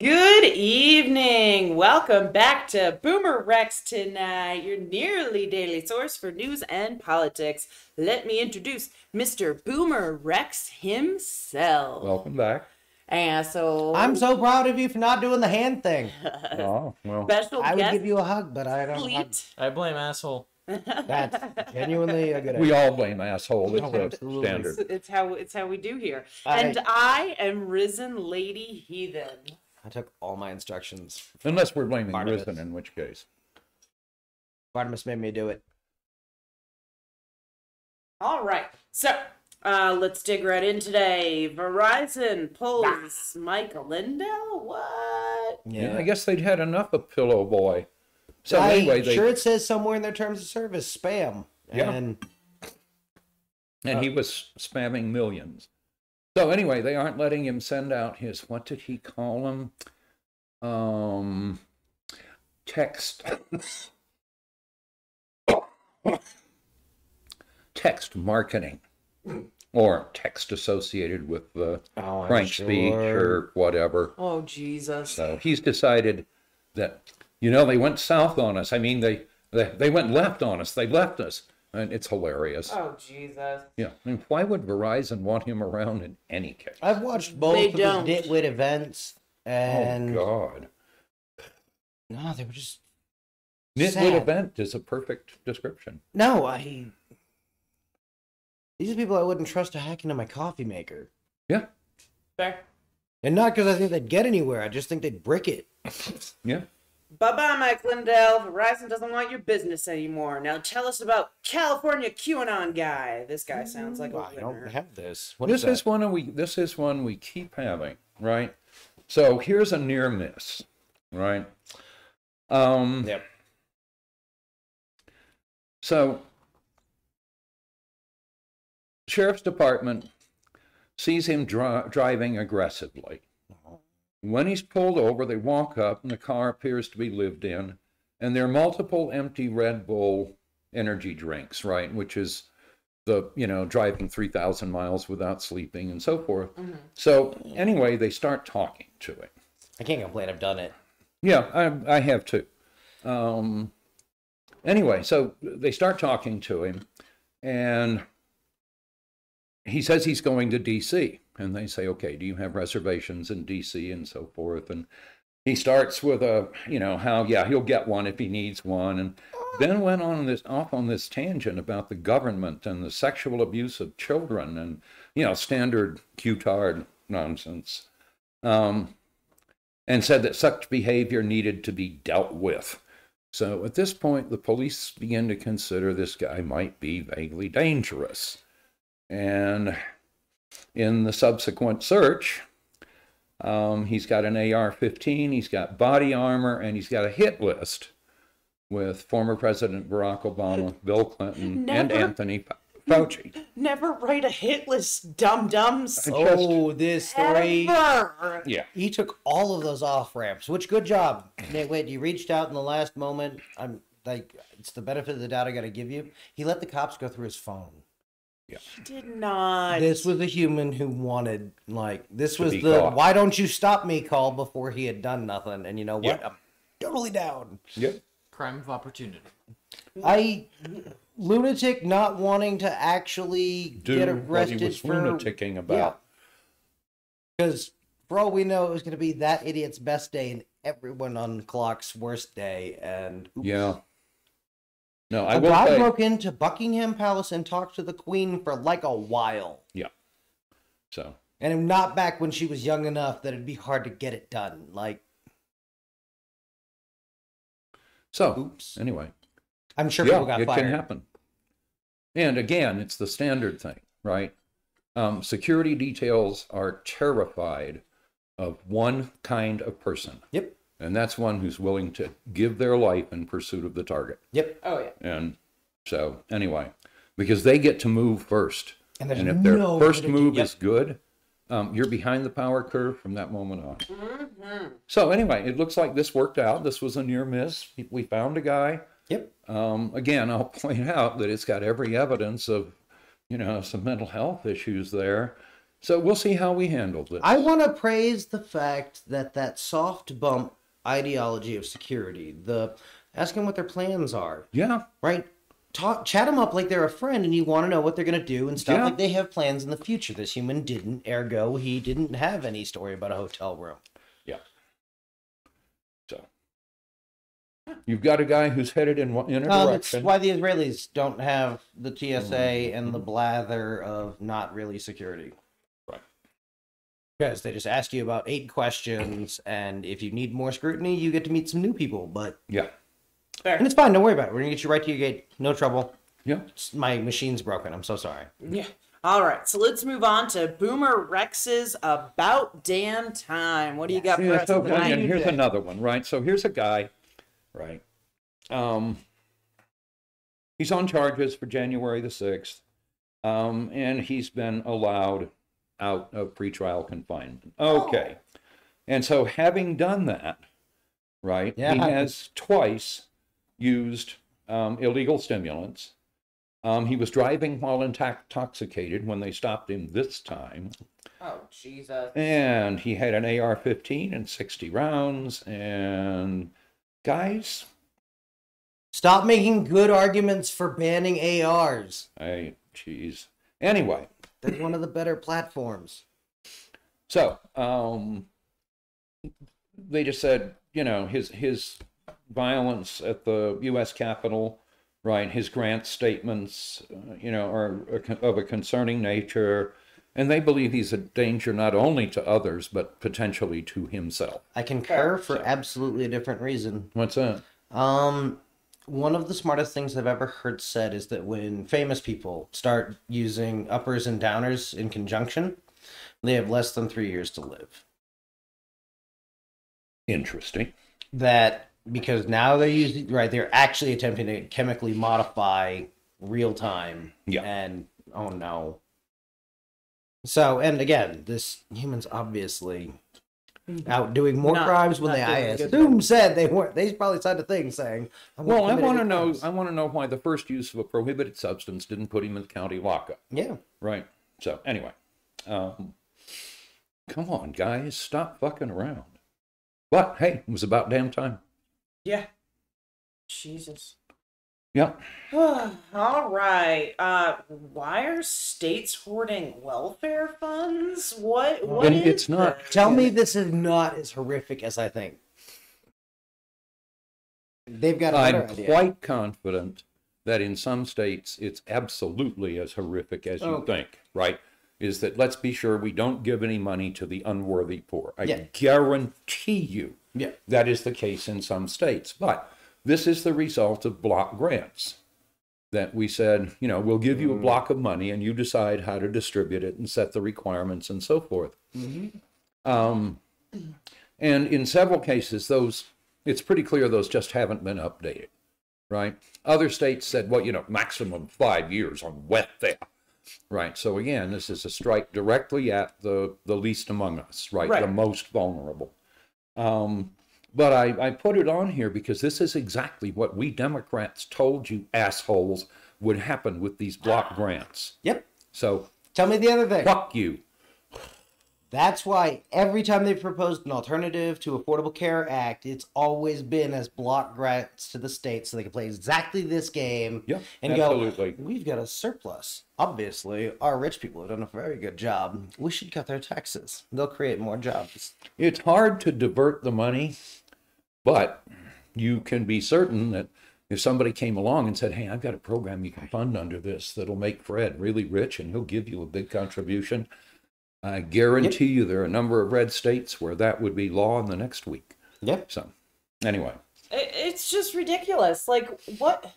Good evening. Welcome back to BoomerRexTonight, your nearly daily source for news and politics. Let me introduce Mr. Boomer Rex himself. Welcome back. Asshole. I'm so proud of you for not doing the hand thing. Oh, well. Special I would guest give you a hug, but I don't. Sleet. I blame asshole. That's genuinely a good idea. We all blame asshole. It's the Absolutely. standard. It's how we do here. And I am RisenLadyHeathen. I took all my instructions. Unless we're blaming Barnabas. Risen, in which case. Barnabas made me do it. All right, so let's dig right in today. Verizon pulls Michael Lindell. What? Yeah, I guess they'd had enough of Pillow Boy. So I'm anyway, sure it says somewhere in their terms of service, spam. Yeah. And he was spamming millions. So anyway, they aren't letting him send out his, what did he call them? Text. Text marketing. Or text associated with the prank speech or whatever. Oh, Jesus. So he's decided that, they went south on us. I mean, they went left on us. They left us. And it's hilarious. Oh, Jesus. Yeah. I mean, why would Verizon want him around in any case? I've watched both They of don't. his Ditwit events, and Oh, God. no, they were just Nitwit sad. event is a perfect description. No, these are people I wouldn't trust to hack into my coffee maker, Yeah. Fair. and not because I think they'd get anywhere. I just think they'd brick it. Yeah. Bye-bye, Mike Lindell. Verizon doesn't want your business anymore. Now tell us about California QAnon guy. This guy sounds like a I don't winner. have this. What This is is one we keep having, right? So here's a near miss, right? Yep. So Sheriff's Department sees him driving aggressively. When he's pulled over, they walk up, and the car appears to be lived in, and there are multiple empty Red Bull energy drinks, right, which is the, driving 3,000 miles without sleeping and so forth. Mm-hmm. So anyway, they start talking to him. I can't complain. I've done it. Yeah, I have too. Anyway, so they start talking to him, and he says he's going to D.C., and they say, okay, do you have reservations in D.C. and so forth? And he starts with he'll get one if he needs one, and then went off on this tangent about the government and the sexual abuse of children and, standard Q-tard nonsense, and said that such behavior needed to be dealt with. So at this point, the police begin to consider this guy might be vaguely dangerous. And in the subsequent search, he's got an AR-15, he's got body armor, and he's got a hit list with former President Barack Obama, Bill Clinton, and Anthony Fauci. Never write a hit list, dum-dums. Oh, this story. Ever. Yeah. He took all of those off ramps, which good job. Wait, you reached out in the last moment. I'm like, it's the benefit of the doubt I got to give you. He let the cops go through his phone. He did not. This was a human who wanted, this was be the caught. "why don't you stop me" call before he had done nothing. And you know what? Yep. I'm totally down. Yep. Crime of opportunity. Lunatic not wanting to actually Do get what arrested he was for lunaticking about. because for all we know, it was going to be that idiot's best day and everyone on the clock's worst day. And oops. Yeah. No, I A will guy say, broke into Buckingham Palace and talked to the Queen for like a while. yeah. So, And not back when she was young enough that it'd be hard to get it done. Oops. anyway. I'm sure people got it fired. can happen. And again, it's the standard thing, right? Security details are terrified of one kind of person. Yep. And that's one who's willing to give their life in pursuit of the target. Yep. Oh, yeah. And so, anyway, because they get to move first. And there's if their no first way to move do- is good, you're behind the power curve from that moment on. Mm-hmm. So anyway, it looks like this worked out. This was a near miss. We found a guy. Yep. Again, I'll point out that it's got every evidence of, some mental health issues there. So we'll see how we handle this. I want to praise the fact that that soft bump ideology of security, the ask them what their plans are, Yeah. right? Chat them up like they're a friend, and you want to know what they're going to do and stuff. Yeah. Like they have plans in the future. This human didn't, ergo, he didn't have any story about a hotel room. Yeah. So you've got a guy who's headed in a That's direction. why the Israelis don't have the TSA and the blather of not really security. Right. Because they just ask you about 8 questions, and if you need more scrutiny, you get to meet some new people. But Yeah. Fair. and it's fine. Don't worry about it. We're gonna get you right to your gate. No trouble. Yeah. My machine's broken. I'm so sorry. Yeah. All right. So let's move on to Boomer Rex's About Damn Time. What do you got for Yeah, us so, tonight? and here's another one, right? So here's a guy, right? He's on charges for January the 6th, and he's been allowed out of pretrial confinement. Okay. And so having done that, right, Yeah. he has twice used illegal stimulants. He was driving while intoxicated when they stopped him this time. Oh, Jesus. And he had an AR-15 and 60 rounds. And guys, Stop making good arguments for banning ARs. geez. Anyway, They're one of the better platforms. so they just said, you know, his violence at the U.S. Capitol, right? His grant statements, you know, are of a concerning nature. And they believe he's a danger not only to others, but potentially to himself. I concur for absolutely a different reason. What's that? One of the smartest things I've ever heard said is that when famous people start using uppers and downers in conjunction, they have less than 3 years to live. Interesting. That because now they're using, right, they're actually attempting to chemically modify real time. Yeah. And oh no. So, and again, this humans obviously out doing more Not- crimes when not they, doing I a good assume, said they weren't. They probably signed a thing saying, Well, I want to know. crimes. I want to know why the first use of a prohibited substance didn't put him in the county lockup. Yeah. Right. So anyway, come on, guys, stop fucking around. But hey, it was about damn time. Yeah. Jesus. Yep. All right. Why are states hoarding welfare funds? What And is it's not- this? Tell me this is not as horrific as I think. They've got a better I'm idea. quite confident that in some states it's absolutely as horrific as you think. Right? Is that let's be sure we don't give any money to the unworthy poor. I Yeah. guarantee you Yeah. that is the case in some states. But this is the result of block grants that we said, you know, we'll give you a block of money and you decide how to distribute it and set the requirements and so forth. And in several cases, it's pretty clear those just haven't been updated, right? Other states said, well, you know, maximum 5 years on welfare, right? So again, this is a strike directly at the least among us, right? The most vulnerable. But I put it on here because this is exactly what we Democrats told you assholes would happen with these block grants. Yep. So Tell me the other thing. fuck you. That's why every time they've proposed an alternative to Affordable Care Act, it's always been as block grants to the states so they can play exactly this game Yeah, and absolutely. go, we've got a surplus. Obviously, our rich people have done a very good job. We should cut their taxes. They'll create more jobs. It's hard to divert the money, but you can be certain that if somebody came along and said, hey, I've got a program you can fund under this that'll make Fred really rich and he'll give you a big contribution, I guarantee you there are a number of red states where that would be law in the next week. Yep. So, anyway. It's just ridiculous. Like, what?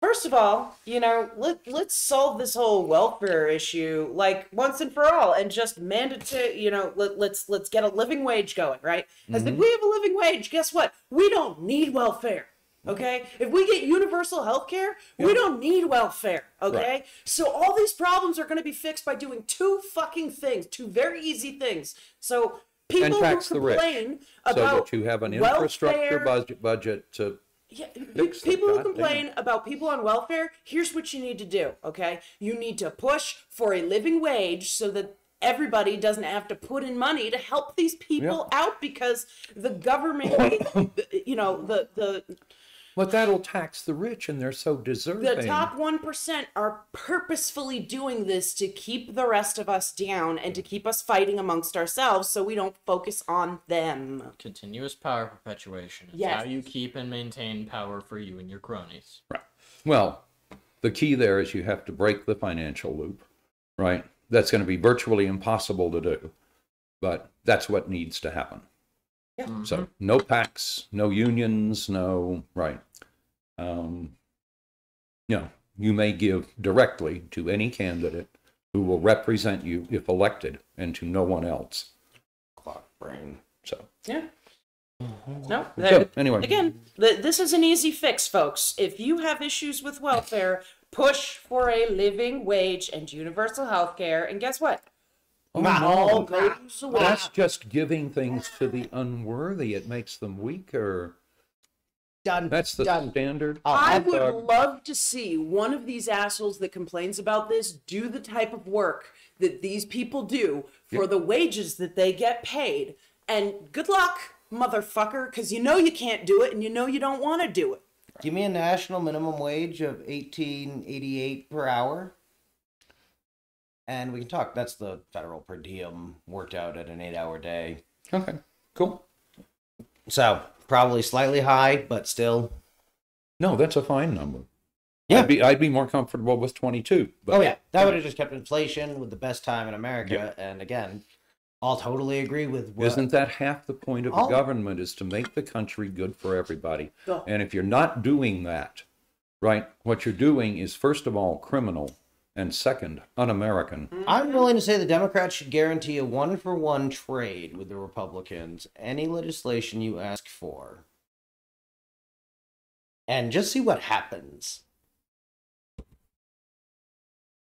First of all, you know, let's solve this whole welfare issue like once and for all, and just mandate, you know, let's get a living wage going, right? As if we have a living wage, guess what? We don't need welfare. Okay, if we get universal health care, we don't need welfare. Okay, Right. so all these problems are going to be fixed by doing two fucking things, two very easy things. So people who tax the rich, complain So about that you have an welfare, infrastructure budget to yeah, fix the people who goddamn- complain about people on welfare, here's what you need to do, okay? You need to push for a living wage so that everybody doesn't have to put in money to help these people out because the government, you know, But that'll tax the rich, and they're so deserving. the top 1% are purposefully doing this to keep the rest of us down and to keep us fighting amongst ourselves so we don't focus on them. Continuous power perpetuation. It's Yes. how you keep and maintain power for you and your cronies. Right. Well, the key there is you have to break the financial loop, right? That's going to be virtually impossible to do, but that's what needs to happen. Yeah. So no PACs, no unions, no, right. You know, you may give directly to any candidate who will represent you if elected and to no one else. Clock brain. So, Yeah. No, so anyway. again, this is an easy fix, folks. If you have issues with welfare, push for a living wage and universal health care, and guess what? Oh, All no. goes away. That's just giving things to the unworthy. It makes them weaker. Done. That's the Done. standard. I would love to see one of these assholes that complains about this do the type of work that these people do for the wages that they get paid. And good luck, motherfucker, because you know you can't do it and you know you don't want to do it. Give me a national minimum wage of $18.88 per hour. And we can talk. That's the federal per diem worked out at an 8-hour day. Okay, cool. So, probably slightly high, but still. No, that's a fine number. Yeah. I'd be more comfortable with 22. But Oh, yeah. That would have just kept inflation with the best time in America. And again, I'll totally agree with what... Isn't that half the point of the government, is to make the country good for everybody? And if you're not doing that, right, what you're doing is, first of all, criminal, and second, un-American. I'm willing to say the Democrats should guarantee a one-for-one trade with the Republicans. Any legislation you ask for. And just see what happens.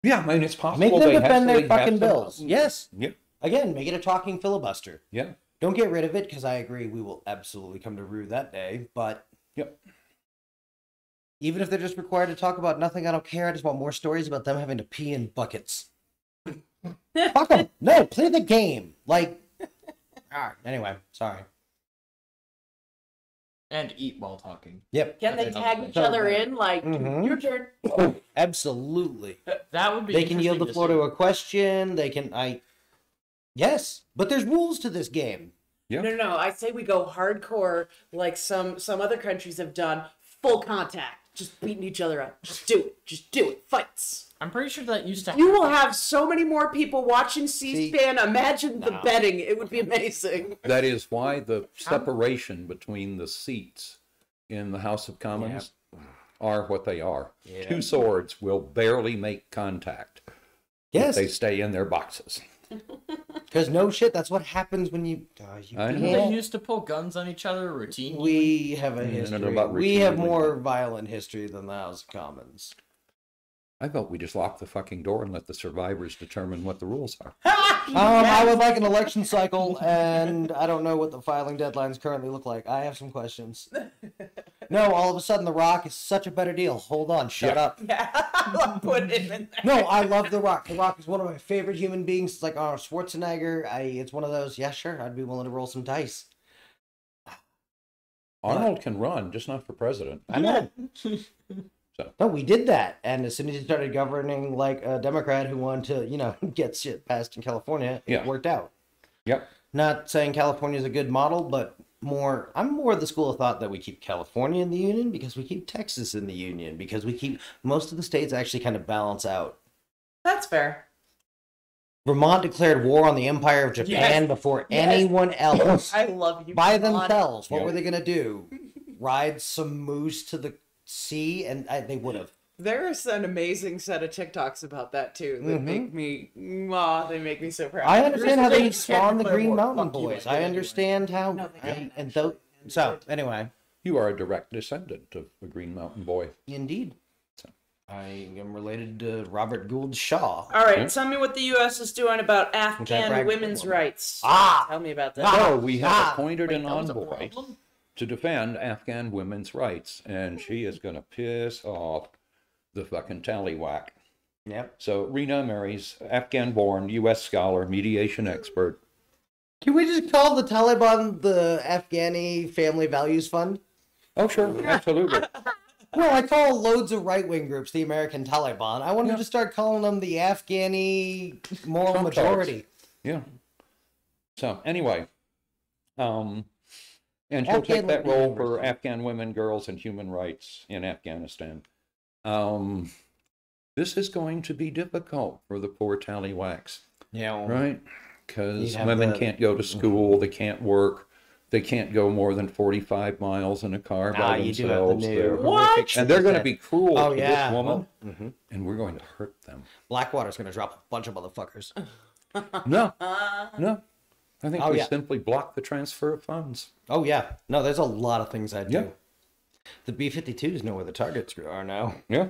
Yeah, I mean, it's possible. Make them they defend their absolutely have fucking to- bills. Yes. Yep. Again, make it a talking filibuster. Yeah. Don't get rid of it, because I agree we will absolutely come to rue that day. But Yep. even if they're just required to talk about nothing, I don't care. I just want more stories about them having to pee in buckets. Fuck them. No, play the game. Like, anyway, sorry. And eat while talking. Yep. Can they That's tag another each thing. other in? Like, Mhm. your turn. Absolutely. That would be They can yield the interesting floor see. to a question. They can, yes, but there's rules to this game. Yeah. No. I say we go hardcore like some other countries have done. Full contact. Just beating each other up. Just do it. Just do it. Fights. I'm pretty sure that used to You will happen. have so many more people watching C-SPAN. Imagine the No. betting. It would be amazing. That is why the separation between the seats in the House of Commons are what they are. Yeah. Two swords will barely make contact Yes. if they stay in their boxes. Because no shit, that's what happens when you I know. Didn't can't. they used to pull guns on each other routinely? We have a I don't know history. about We have routinely, more but- violent history than the House of Commons. I vote we just lock the fucking door and let the survivors determine what the rules are. I would like an election cycle, and I don't know what the filing deadlines currently look like. I have some questions. No, all of a sudden, The Rock is such a better deal. Hold on, shut up. Yeah, I'll put him in there. No, I love The Rock. The Rock is one of my favorite human beings. It's like Schwarzenegger. It's one of those, yeah, sure, I'd be willing to roll some dice. Arnold can run, just not for president. I know. No, we did that. And as soon as he started governing like a Democrat who wanted to, get shit passed in California, it worked out. Yep. Not saying California is a good model, but I'm more of the school of thought that we keep California in the union because we keep Texas in the union, because we keep most of the states actually kind of balance out. That's fair. Vermont declared war on the Empire of Japan before anyone else. I love you. By Vermont. themselves. What Yep. were they going to do? Ride some moose to the sea? And they would have. There's an amazing set of TikToks about that too. That make me, they make me so proud. I understand how they Can't spawned the declare Green war. Mountain Fuck you, Boys. I I did understand how. No, they don't, And so, anyway. You are a direct descendant of the Green Mountain Boy. Indeed. I am related to Robert Gould Shaw. All right, tell me what the U.S. is doing about Afghan bragged women's before. rights. Ah! Tell me about that. So we have appointed Wait, an that was a envoy problem? to defend Afghan women's rights, and she is going to piss off the fucking tallywhack. Yep. So Rena marries Afghan-born U.S. scholar, mediation expert. Can we just call the Taliban the Afghani Family Values Fund? Oh, sure, absolutely. Well, I call loads of right-wing groups the American Taliban. I wanted to start calling them the Afghani moral Trump majority. Yeah. So anyway, and she'll Afghan take that would be role for universal. Afghan women, girls, and human rights in Afghanistan. This is going to be difficult for the poor tallywhacks, Yeah. right? Because You have women the- can't go to school, they can't work, they can't go more than 45 miles in a car by You do have the themselves. new They're- horrific And they're going to that- be cruel Oh, to yeah. this woman, Mhm. and we're going to hurt them. Blackwater's going to drop a bunch of motherfuckers. No, no. I think Oh, we yeah. simply block the transfer of funds. Oh, yeah. No, there's a lot of things I'd Yeah. do. The B-52s know where the targets are now. Yeah,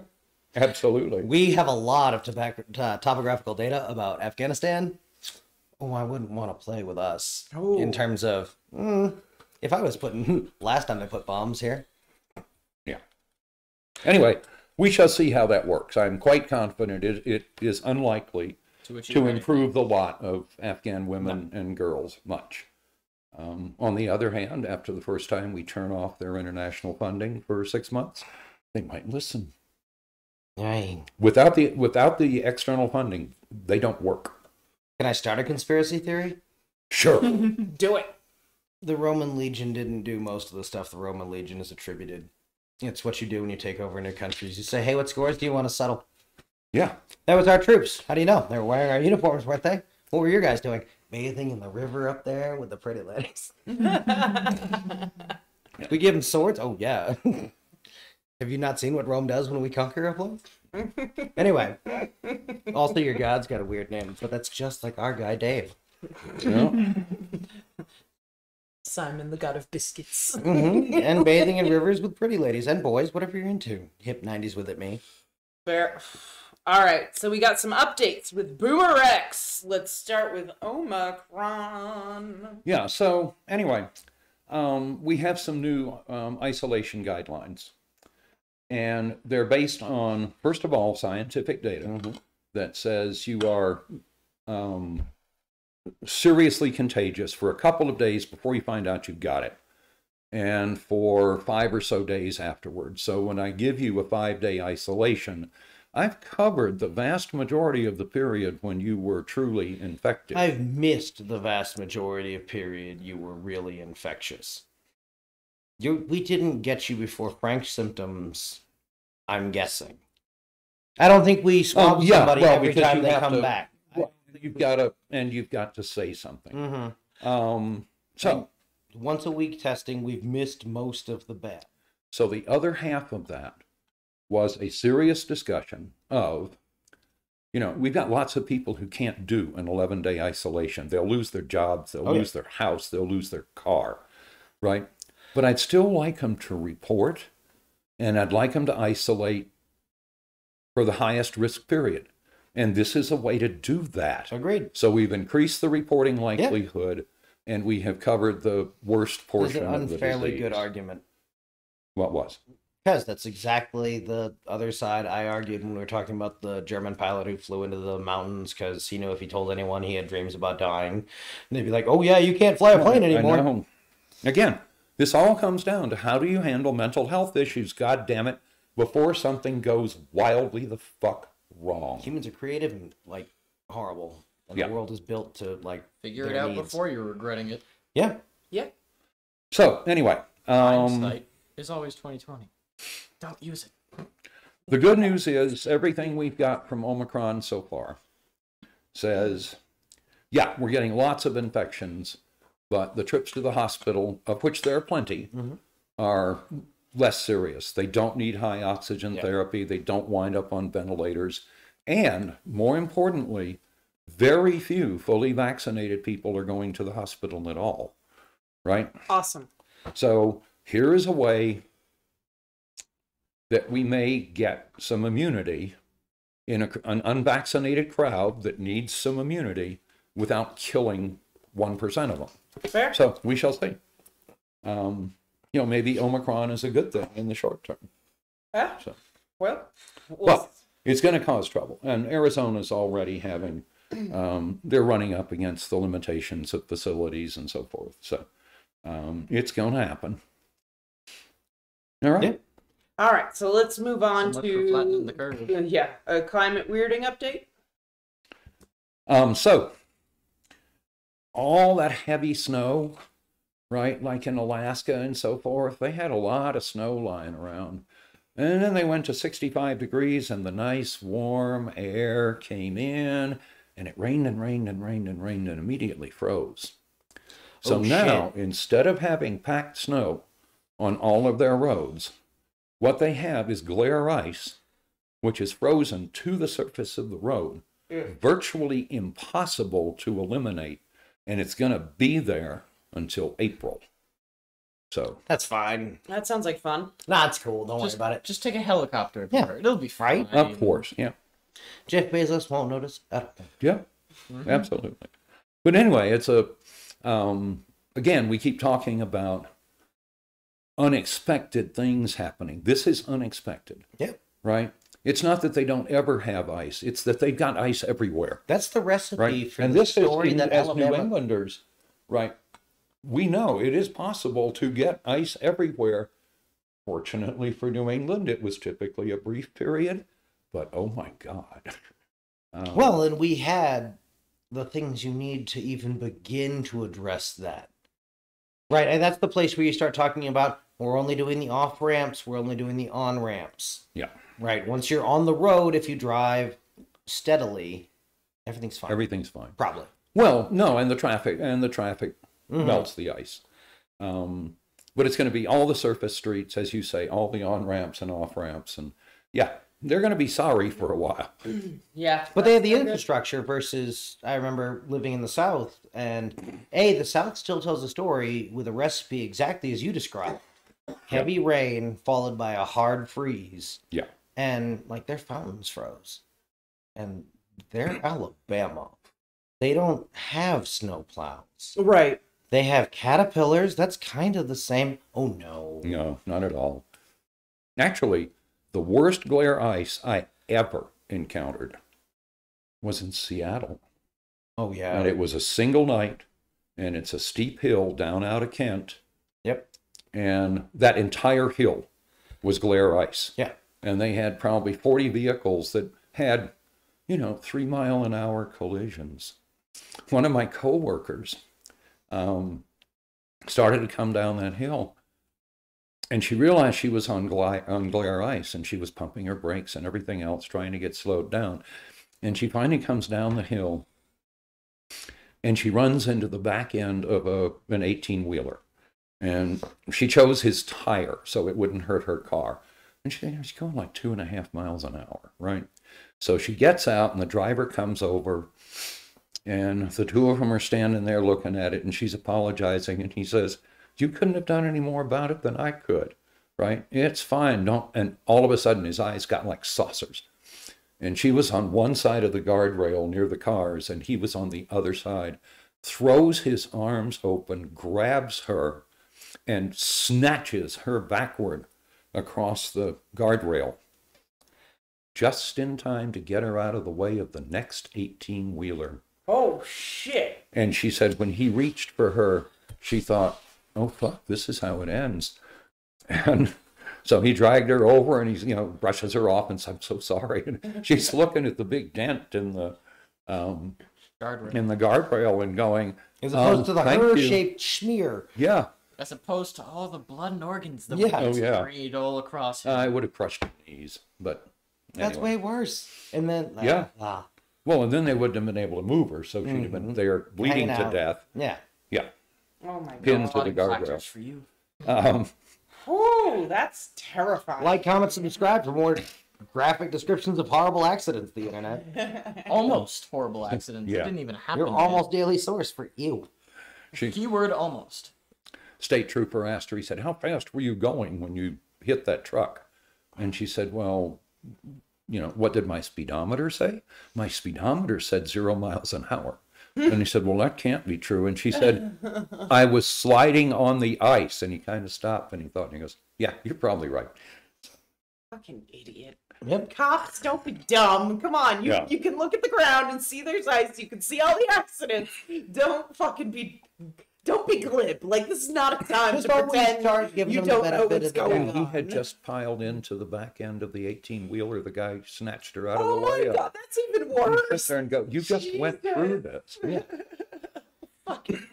absolutely. We have a lot of topographical data about Afghanistan. Oh, I wouldn't want to play with us in terms of if I was putting last time they put bombs here. Yeah. Anyway, we shall see how that works. I'm quite confident it is unlikely to improve the lot of Afghan women and girls much. On the other hand, after the first time we turn off their international funding for 6 months, they might listen. Dang. Without the external funding, they don't work. Can I start a conspiracy theory? Sure. Do it. The Roman Legion didn't do most of the stuff the Roman Legion is attributed. It's what you do when you take over new countries. You say, hey, what scores do you want to settle? Yeah. That was our troops. How do you know? They were wearing our uniforms, weren't they? What were your guys doing? Bathing in the river up there with the pretty ladies. We give them swords? Oh, yeah. Have you not seen what Rome does when we conquer a place? Anyway. Also, your god's got a weird name, but that's just like our guy, Dave. Yeah. Simon, the god of biscuits. And bathing in rivers with pretty ladies and boys, whatever you're into. Hip 90s with it, me. Fair. All right, so we got some updates with BoomerX. Let's start with Omicron. Yeah, so anyway, we have some new isolation guidelines. And they're based on, first of all, scientific data that says you are seriously contagious for a couple of days before you find out you've got it, and for 5 or so days afterwards. So when I give you a 5-day isolation, I've covered the vast majority of the period when you were truly infected. I've missed the vast majority of period you were really infectious. We didn't get you before frank symptoms, I'm guessing. I don't think we swab somebody every because time you they have come to- back. Well, you've got to say something. So Once a week testing, we've missed most of the bad. So the other half of that was a serious discussion of, we've got lots of people who can't do an 11-day isolation. They'll lose their jobs, they'll lose their house, they'll lose their car, right? But I'd still like them to report, and I'd like them to isolate for the highest risk period. And this is a way to do that. Agreed. So we've increased the reporting likelihood, and we have covered the worst It's portion an of the unfairly disease. good argument. What was? Because that's exactly the other side I argued when we were talking about the German pilot who flew into the mountains because he knew if he told anyone he had dreams about dying. And they'd be like, oh yeah, you can't fly a plane anymore. I know. Again, this all comes down to how do you handle mental health issues, God damn it, before something goes wildly the fuck wrong. Humans are creative and, horrible. And Yeah. the world is built to, Figure it their out needs. before you're regretting it. Yeah. Yep. So, anyway, Hindsight is always 2020. Don't use it. the good news is everything we've got from Omicron so far says, yeah, we're getting lots of infections, but the trips to the hospital, of which there are plenty, are less serious. They don't need high oxygen therapy. They don't wind up on ventilators. And more importantly, very few fully vaccinated people are going to the hospital at all, right? Awesome. So here is a way that we may get some immunity in an unvaccinated crowd that needs some immunity without killing 1% of them. Fair. So we shall see. Maybe Omicron is a good thing in the short term. Yeah. So. Well, Well, it's going to cause trouble. And Arizona's already having, they're running up against the limitations of facilities and so forth. So it's going to happen. All right. Yeah. All right, so let's move on So much for flattening the to curve. a climate weirding update. So all that heavy snow, right, like in Alaska and so forth, they had a lot of snow lying around. And then they went to 65 degrees and the nice warm air came in and it rained and rained and rained and rained and immediately froze. So Oh, now, shit. instead of having packed snow on all of their roads, what they have is glare ice, which is frozen to the surface of the road, virtually impossible to eliminate, and it's going to be there until April. So That's fine. That sounds like fun. Nah, it's cool. Don't worry about it. Just take a helicopter if Yeah. you hurt. It'll be fine. Right? of course, yeah, Jeff Bezos won't notice. yeah, absolutely. But anyway, it's a again, we keep talking about unexpected things happening. This is unexpected, Yeah. right? It's not that they don't ever have ice; it's that they've got ice everywhere. That's the recipe Right, for and the this is story that as New Alabama. Englanders, right? We know it is possible to get ice everywhere. Fortunately for New England, it was typically a brief period, but oh my God! Well, and we had the things you need to even begin to address that. Right, and that's the place where you start talking about we're only doing the off ramps, we're only doing the on ramps. Yeah, Right, once you're on the road, if you drive steadily, everything's fine. everything's fine. Probably. Well, no, and the traffic Mhm. melts the ice. But it's going to be all the surface streets, as you say, all the on ramps and off ramps, and yeah, they're going to be sorry for a while. Yeah. But they have the that's good. infrastructure versus I remember living in the South, and the South still tells a story with a recipe exactly as you described. Heavy rain followed by a hard freeze, Yeah, and like their fountains froze. And they're Alabama. They don't have snow plows. Right. They have caterpillars. That's kind of the same. Oh no. no, not at all. Actually, the worst glare ice I ever encountered was in Seattle. Oh yeah. And it was a single night, and it's a steep hill down out of Kent, Yep. and that entire hill was glare ice. Yeah. And they had probably 40 vehicles that had, 3-mile-an-hour collisions. One of my coworkers started to come down that hill, and she realized she was on glare ice, and she was pumping her brakes and everything else, trying to get slowed down. And she finally comes down the hill, and she runs into the back end of an 18-wheeler. And she chose his tire so it wouldn't hurt her car. And she's going like 2.5 miles an hour, right? So she gets out, and the driver comes over, and the two of them are standing there looking at it, and she's apologizing, and he says, "You couldn't have done any more about it than I could, right? It's fine, don't." And all of a sudden, his eyes got like saucers. And she was on one side of the guardrail near the cars, and he was on the other side, throws his arms open, grabs her, and snatches her backward across the guardrail, just in time to get her out of the way of the next 18-wheeler. Oh shit. And she said when he reached for her, she thought, "Oh fuck, this is how it ends." And so he dragged her over, and he, brushes her off and says, "I'm so sorry." And she's looking at the big dent in the guardrail and going, As opposed to the thank you. her-shaped smear. "Yeah, As opposed to all the blood and organs that Yeah. were Oh, yeah. sprayed all across him. I would have crushed her knees." But That's anyway. way worse. And then Yeah. ah, Well, and then they wouldn't have been able to move her, so she'd have been there bleeding Hanging to out. death. yeah. Yeah, Oh my pinned god. to the guardrail. Placards for you. Oh, that's terrifying. Like, comment, subscribe for more graphic descriptions of horrible accidents. The internet. Almost horrible accidents. Yeah. It didn't even happen. Your yet. almost daily source for you. Keyword almost. State trooper asked her, he said, "How fast were you going when you hit that truck?" And she said, "Well, what did my speedometer say? My speedometer said 0 miles an hour." And he said, "Well, that can't be true." And she said, "I was sliding on the ice." And he kind of stopped, and he thought, and he goes, "Yeah, you're probably right." Fucking idiot. Yep. Cops, don't be dumb. Come on, you Yeah. you can look at the ground and see there's ice. You can see all the accidents. Don't be glib. Like, this is not a time Just to always pretend start giving you them the don't know benefit what's of the going doubt. And on. he had just piled into the back end of the 18-wheeler. The guy snatched her out of Oh the my way. God, that's even You sit worse. there and go, you just went through Jesus. this. Yeah. Fucking.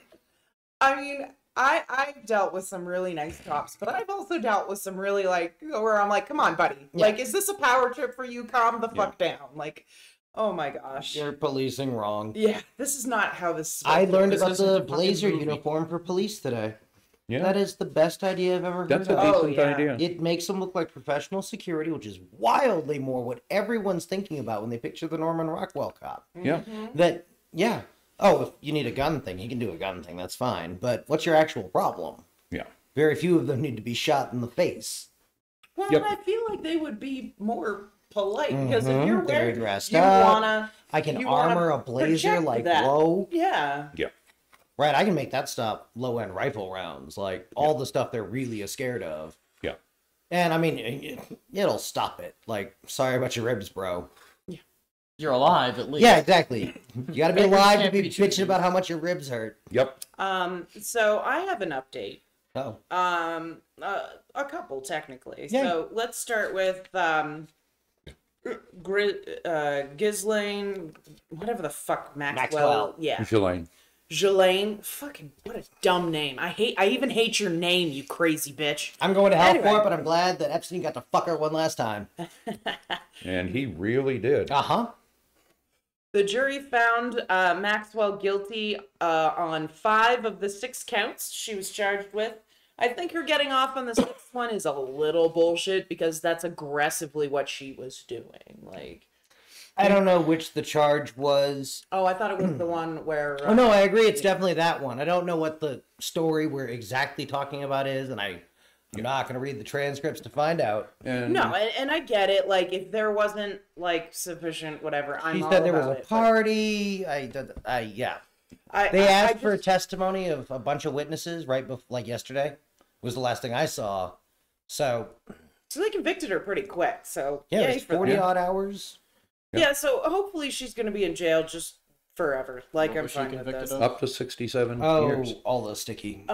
I mean, I've dealt with some really nice cops, but I've also dealt with some really, like, where I'm like, come on, buddy. Yeah. Like, is this a power trip for you? Calm the fuck down. Like, oh my gosh. You're policing wrong. Yeah, this is not how this is I supposed to learned work. about isn't the a fucking blazer movie. uniform for police today. Yeah. That is the best idea I've ever heard That's a of. Oh, decent yeah. idea. It makes them look like professional security, which is wildly more what everyone's thinking about when they picture the Norman Rockwell cop. Yeah. That, yeah. Oh, if you need a gun thing, he can do a gun thing, that's fine. But what's your actual problem? Yeah. Very few of them need to be shot in the face. Well, Yep. and I feel like they would be more polite because if you're They're wearing, dressed you up. wanna. I can You wanna armor a blazer project like that. whoa. Yeah. Yeah. Right, I can make that stop low-end rifle rounds, like all the stuff they're really scared of. Yeah. And I mean, it'll stop it. Like, sorry about your ribs, bro. You're alive at least. Yeah, exactly. You gotta be Beggars alive to can't be be bitching choosers. about how much your ribs hurt. Yep. So I have an update. Oh. A couple technically. Yeah. So let's start with Ghislaine, whatever the fuck Maxwell. Yeah. Ghislaine. Ghislaine. Fucking what a dumb name. I even hate your name, you crazy bitch. I'm going to hell Anyway. for it, but I'm glad that Epstein got to fuck her one last time. And he really did. Uh-huh. The jury found Maxwell guilty on 5 of the 6 counts she was charged with. I think her getting off on the 6th one is a little bullshit because that's aggressively what she was doing. Like, I don't know which the charge was. oh, I thought it was the one where. Oh, no, I agree. It's definitely that one. I don't know what the story we're exactly talking about is, and I'm not going to read the transcripts to find out. And No, and I get it. Like, if there wasn't like sufficient whatever, I'm She all said there was about a it, but party. Yeah. They asked for just- testimony of a bunch of witnesses right before, like yesterday was the last thing I saw. So, So they convicted her pretty quick. So yeah, yay it's for 40 them. odd hours. Yeah, so hopefully she's gonna be in jail just forever. Like, What I'm was she fine with convicted this. of? up to 67 Oh, years. all the sticky.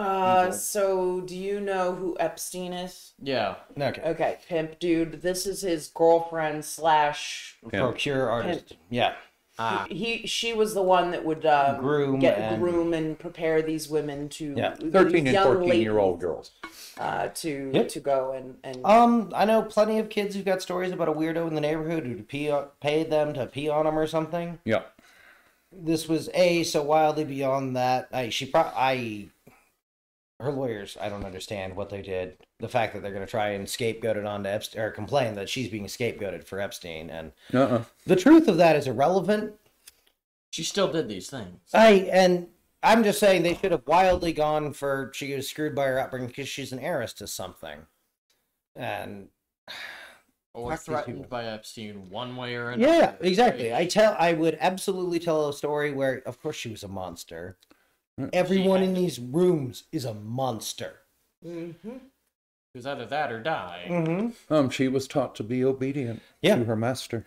So do you know who Epstein is? Yeah. Okay. Okay, pimp dude. This is his girlfriend slash. Procure artist. Yeah. She was the one that would Groom groom and prepare these women to Yeah. 13 and young 14-year-old girls. to go and I know plenty of kids who've got stories about a weirdo in the neighborhood who paid them to pee on them or something. Yeah. This was so wildly beyond that. Her lawyers, I don't understand what they did. The fact that they're going to try and scapegoat it onto Epstein, or complain that she's being scapegoated for Epstein, and the truth of that is irrelevant. She still did these things. I'm just saying they should have wildly gone for she was screwed by her upbringing because she's an heiress to something, and Or Fuck these people. threatened by Epstein one way or another. yeah, exactly. I would absolutely tell a story where, of course, she was a monster. Everyone in these rooms is a monster. It was either that or die. Mm-hmm. She was taught to be obedient Yeah. to her master.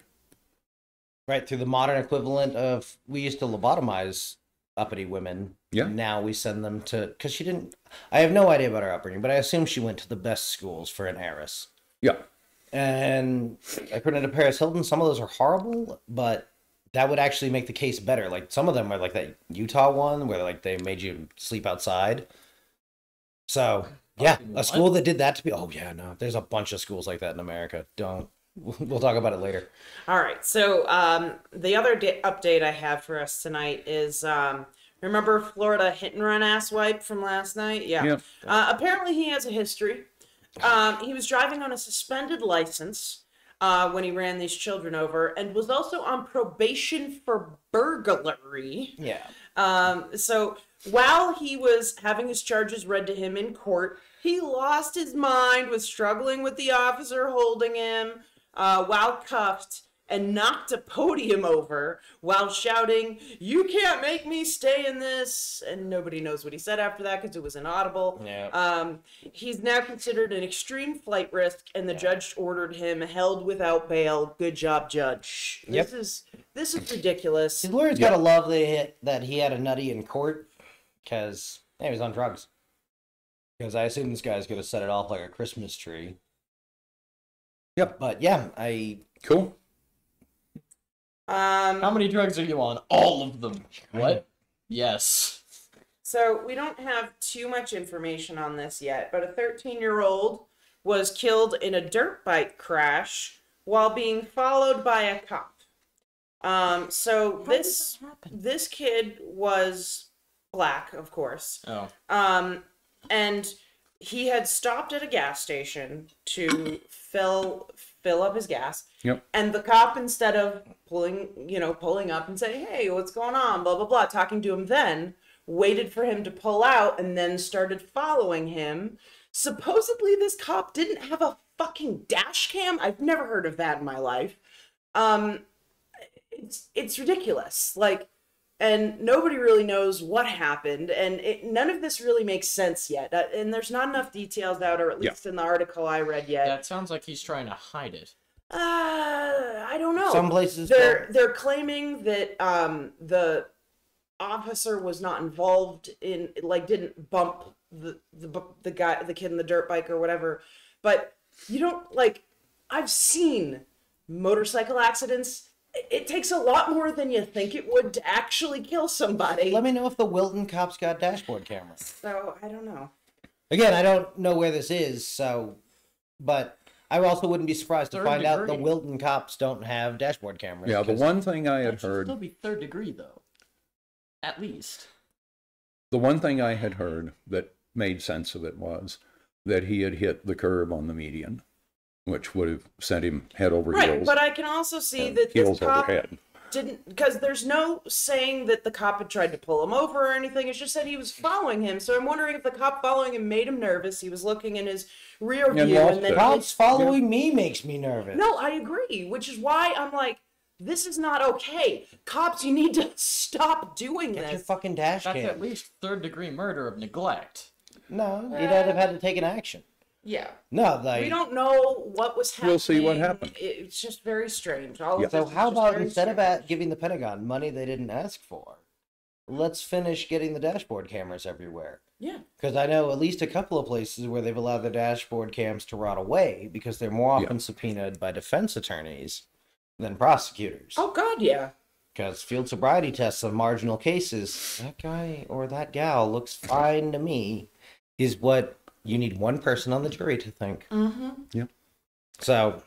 Right, through the modern equivalent of, we used to lobotomize uppity women. Yeah. Now we send them to, because she didn't, I have no idea about her upbringing, but I assume she went to the best schools for an heiress. Yeah. And according to Paris Hilton, some of those are horrible, but that would actually make the case better. Like, some of them are like that Utah one where like they made you sleep outside. So yeah, Fucking a what? school that did that to be, oh yeah, no, there's a bunch of schools like that in America. We'll talk about it later. All right. So the other update I have for us tonight is remember Florida hit and run asswipe from last night? Yeah. Apparently he has a history. He was driving on a suspended license when he ran these children over, and was also on probation for burglary. Yeah. So while he was having his charges read to him in court, he lost his mind, was struggling with the officer holding him while cuffed, and knocked a podium over while shouting, "You can't make me stay in this!" And nobody knows what he said after that because it was inaudible. Yeah. He's now considered an extreme flight risk, and the judge ordered him held without bail. Good job, judge. Yep. This is ridiculous. His lawyer's gotta love that he had a nutty in court, because he was on drugs. Because I assume this guy's gonna set it off like a Christmas tree. Yep. But yeah, Cool. How many drugs are you on? All of them. What? Yes. So we don't have too much information on this yet, but a 13-year-old was killed in a dirt bike crash while being followed by a cop. So this kid was black, of course. Oh. And he had stopped at a gas station to fill up his gas. Yep. And the cop, instead of pulling up and saying, "Hey, what's going on?" blah blah blah, talking to him, then waited for him to pull out and then started following him. Supposedly this cop didn't have a fucking dash cam. I've never heard of that in my life. It's ridiculous. Like, and nobody really knows what happened, and none of this really makes sense yet. And there's not enough details out, or at least in the article I read yet. That sounds like he's trying to hide it. I don't know. some places They're claiming that the officer was not involved in, like, didn't bump the kid in the dirt bike or whatever. But you don't, like, I've seen motorcycle accidents. It takes a lot more than you think it would to actually kill somebody. Let me know if the Wilton cops got dashboard cameras. So I don't know. Again, I don't know where this is, but I also wouldn't be surprised to find out the Wilton cops don't have dashboard cameras. Yeah, the one thing I had That should heard, still be third degree, though. At least. the one thing I had heard that made sense of it was that he had hit the curb on the median, which would have sent him head over Right, heels. but I can also see and that heels this cop overhead. didn't, because there's no saying that the cop had tried to pull him over or anything. It's just that he was following him. So I'm wondering if the cop following him made him nervous. He was looking in his rear view, and then Cops following me makes me nervous. No, I agree, which is why I'm like, this is not okay. Cops, you need to stop doing Get your this. fucking dash That's cam. at least third degree murder of neglect. No, you'd have had to take an action. Yeah. No, We don't know what was happening. We'll see what happened. It's just very strange. All Yeah. of So this is how just about very instead strange. of giving the Pentagon money they didn't ask for, let's finish getting the dashboard cameras everywhere. Yeah. Because I know at least a couple of places where they've allowed the dashboard cams to rot away because they're more often subpoenaed by defense attorneys than prosecutors. Oh, God, yeah. Because field sobriety tests on marginal cases, that guy or that gal looks fine to me, is what you need one person on the jury to think. Mm-hmm. Yep. So,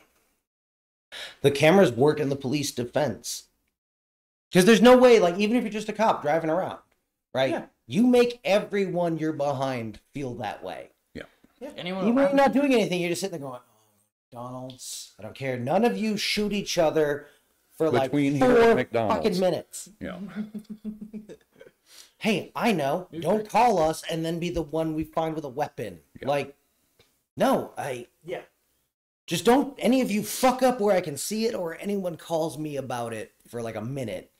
the cameras work in the police defense. Because there's no way, like, even if you're just a cop driving around, right? Yeah. You make everyone you're behind feel that way. Anyone Even when you're not doing anything, you're just sitting there going, oh, McDonald's, I don't care. None of you shoot each other for Between like here and 4 McDonald's. fucking minutes. Yeah. Hey, I know. Don't call us and then be the one we find with a weapon. Yeah. Like, no, Yeah. just don't any of you fuck up where I can see it or anyone calls me about it for like a minute.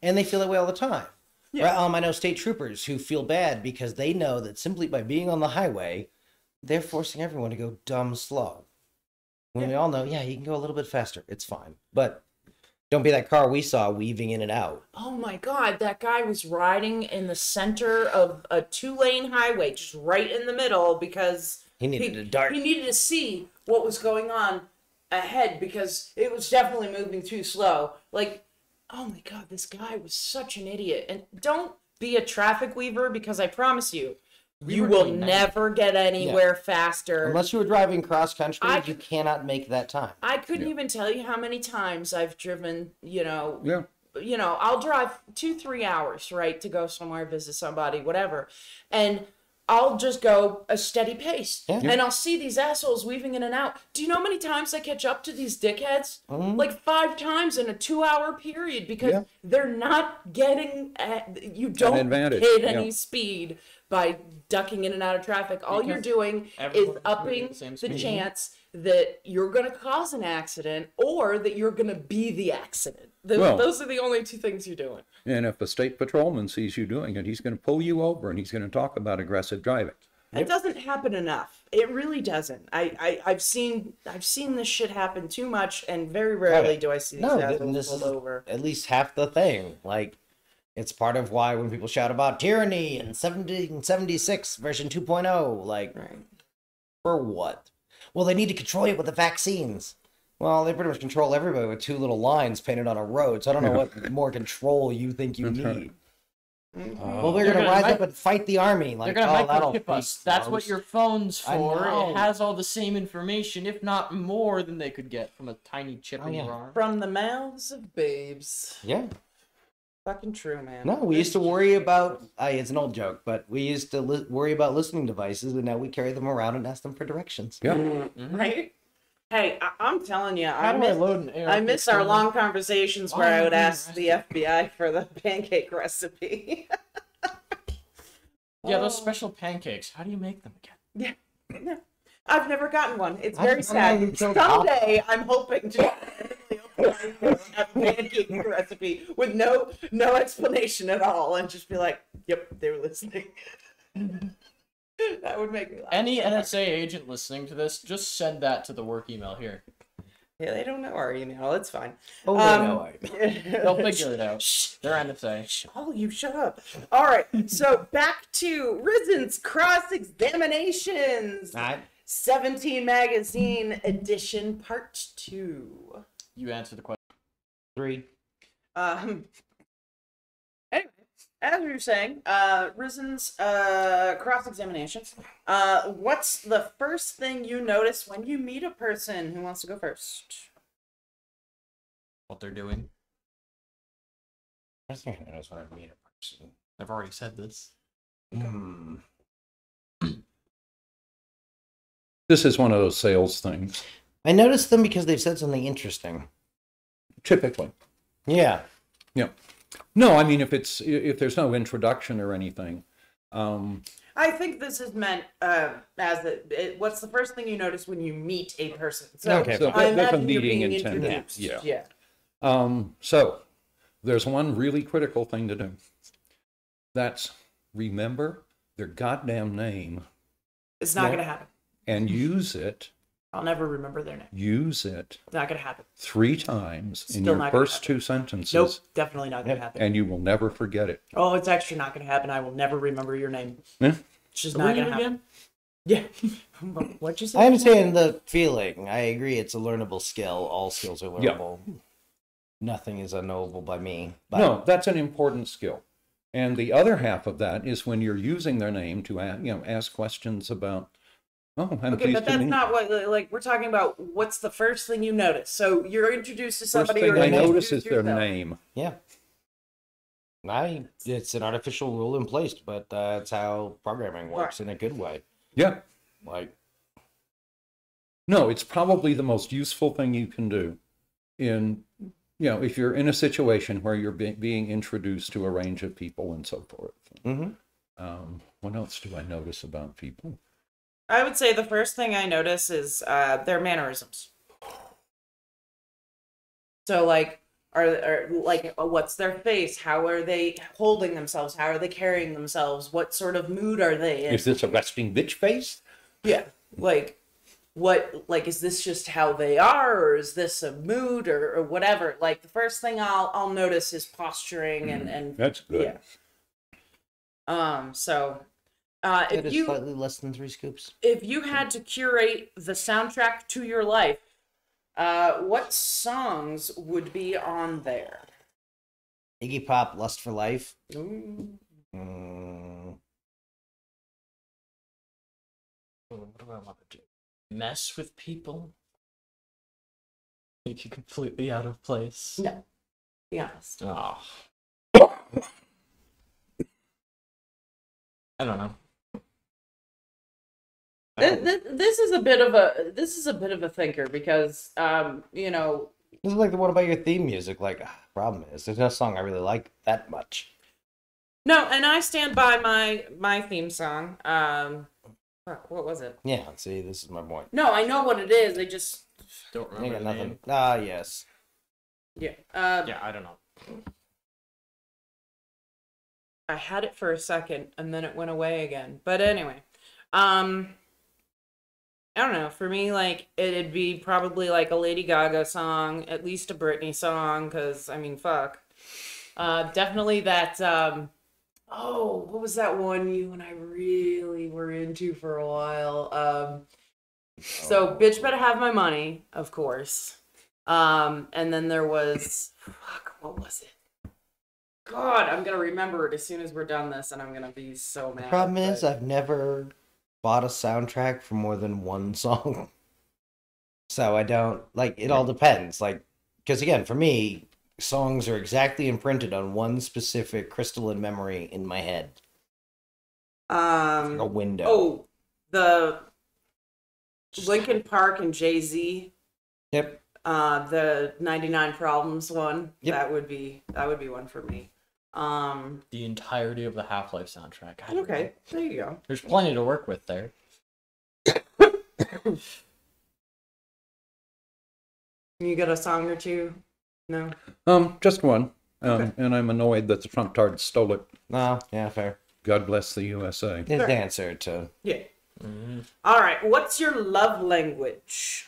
And they feel that way all the time. Yeah. Right? I know state troopers who feel bad because they know that simply by being on the highway, they're forcing everyone to go dumb slow. When we all know, yeah, you can go a little bit faster. It's fine. But don't be that car we saw weaving in and out. Oh my God, that guy was riding in the center of a 2-lane highway, just right in the middle, because He needed to dart. He needed to see what was going on ahead because it was definitely moving too slow. Like, oh my God, this guy was such an idiot. And don't be a traffic weaver, because I promise you, you were will doing never get anywhere faster. Unless you were driving cross country, I- you cannot make that time. I couldn't even tell you how many times I've driven, Yeah. I'll drive 2-3 hours, right, to go somewhere, visit somebody, whatever. And I'll just go a steady pace. Yeah. And I'll see these assholes weaving in and out. Do you know how many times I catch up to these dickheads? Like 5 times in a 2-hour period, because they're not getting, you don't advantage, hit yeah. any speed by ducking in and out of traffic. All you're doing is everyone's upping moving at the same the speed. chance that you're going to cause an accident or that you're going to be the accident. Well- Those are the only two things you're doing. And if a state patrolman sees you doing it, he's going to pull you over and he's going to talk about aggressive driving. It doesn't happen enough. It really doesn't. I've seen this shit happen too much, and very rarely do I see these assholes this pulled is over. at least half the thing. Like, it's part of why when people shout about tyranny and 1776 version 2.0, like, Right. for what? Well, they need to control it with the vaccines. Well, they pretty much control everybody with two little lines painted on a road, so I don't know what more control you think you That's right. need. Mm-hmm. Well, they're gonna rise up and fight the army. Like, They're gonna that'll microchip us. be That's gross. what your phone's I for. know. It has all the same information, if not more, than they could get from a tiny chip in yeah. your arm. From the mouths of babes. Yeah. Fucking true, man. No, we used to worry about. It's an old joke, but we used to worry about listening devices, and now we carry them around and ask them for directions. Yeah. Mm-hmm. Right? Hey, I'm telling you, How do I load an air? I miss our long conversations where I would ask the Boomer FBI for the pancake recipe. Yeah, those special pancakes. How do you make them again? Yeah. I've never gotten one. It's I very don't know, you sad. killed Someday I'm hoping to have a pancake recipe with no explanation at all and just be like, yep, they were listening. That would make me laugh. Any NSA agent listening to this, just send that to the work email here. Yeah, they don't know our email. It's fine. Oh, no, They'll figure it out. Shh. They're NSA. Oh, you shut up. All right, so back to Risen's cross-examinations. 17 Magazine Edition Part 2. You answer the question. 3. Anyway, as we were saying, Risen's cross-examinations. What's the first thing you notice when you meet a person? Who wants to go first? What they're doing. I think I notice when I meet a person. I've already said this. This is one of those sales things, I noticed them because they've said something interesting. typically. Yeah. Yeah. No, I mean, if there's no introduction or anything, I think this is meant what's the first thing you notice when you meet a person? So, Okay. so I that's a imagine you're meeting being intent. introduced. Yeah. Yeah. So there's one really critical thing to do. That's remember their goddamn name It's not going to happen. and use it. I'll never remember their name. Use it It's not going to happen. 3 times in Still your not gonna first 2 sentences. Nope, definitely not going to happen. And you will never forget it. Oh, it's actually not going to happen. I will never remember your name. Yeah. It's just not going to happen. Yeah. What'd you say? I understand the feeling. I agree it's a learnable skill. All skills are Yeah. learnable. Nothing is unknowable by me. But No, that's an important skill. And the other half of that is when you're using their name to ask questions about, oh, I'm Okay, pleased but to that's meet not what, like, we're talking about what's the first thing you notice. So you're introduced to First somebody thing or I you notice introduce is their yourself. name. yeah. It's an artificial rule in place, but that's how programming works in a good way. Yeah. Like, No, it's probably the most useful thing you can do in, if you're in a situation where you're being introduced to a range of people and so forth. What else do I notice about people? I would say the first thing I notice is their mannerisms. So, like, what's their face? How are they holding themselves? How are they carrying themselves? What sort of mood are they in? Is this a resting bitch face? Yeah, is this just how they are, or is this a mood, or whatever? Like, the first thing I'll notice is posturing and That's good. yeah. it If is you slightly less than 3 scoops. if you had to curate the soundtrack to your life, what songs would be on there? Iggy Pop, Lust for Life. Ooh. What do I want to do? Mess with people? Make you completely out of place? No, be honest. Oh. I don't know. This is a bit of a thinker because This is like the one about your theme music. Like, problem is, there's no song I really like that much. No, and I stand by my theme song. Fuck, what was it? Yeah, see, this is my point. No, I know what it is. I just Don't I remember got the nothing. name. Ah, yes. yeah. Yeah, I don't know. I had it for a second and then it went away again. But anyway, I don't know. For me, like, it'd be probably like a Lady Gaga song, at least a Britney song, because, I mean, fuck. Definitely that, what was that one you and I really were into for a while? So, Bitch Better Have My Money, of course. And then there was, fuck, what was it? God, I'm gonna remember it as soon as we're done this, and I'm gonna be so mad. The problem is, but- I've never bought a soundtrack for more than one song. So I don't, like, it all depends. Like, because again, for me, songs are exactly imprinted on one specific crystalline memory in my head. Like a window. Oh, the Linkin Park and Jay-Z, Yep. the 99 Problems one. Yep. That would be one for me. The entirety of the Half-Life soundtrack. I don't Okay, know. there you go. There's plenty to work with there. You got a song or two? No. Just one. Okay. And I'm annoyed that the Trump tards stole it. No, yeah, fair. God bless the USA. His answer to... Yeah. Mm-hmm. All right. What's your love language?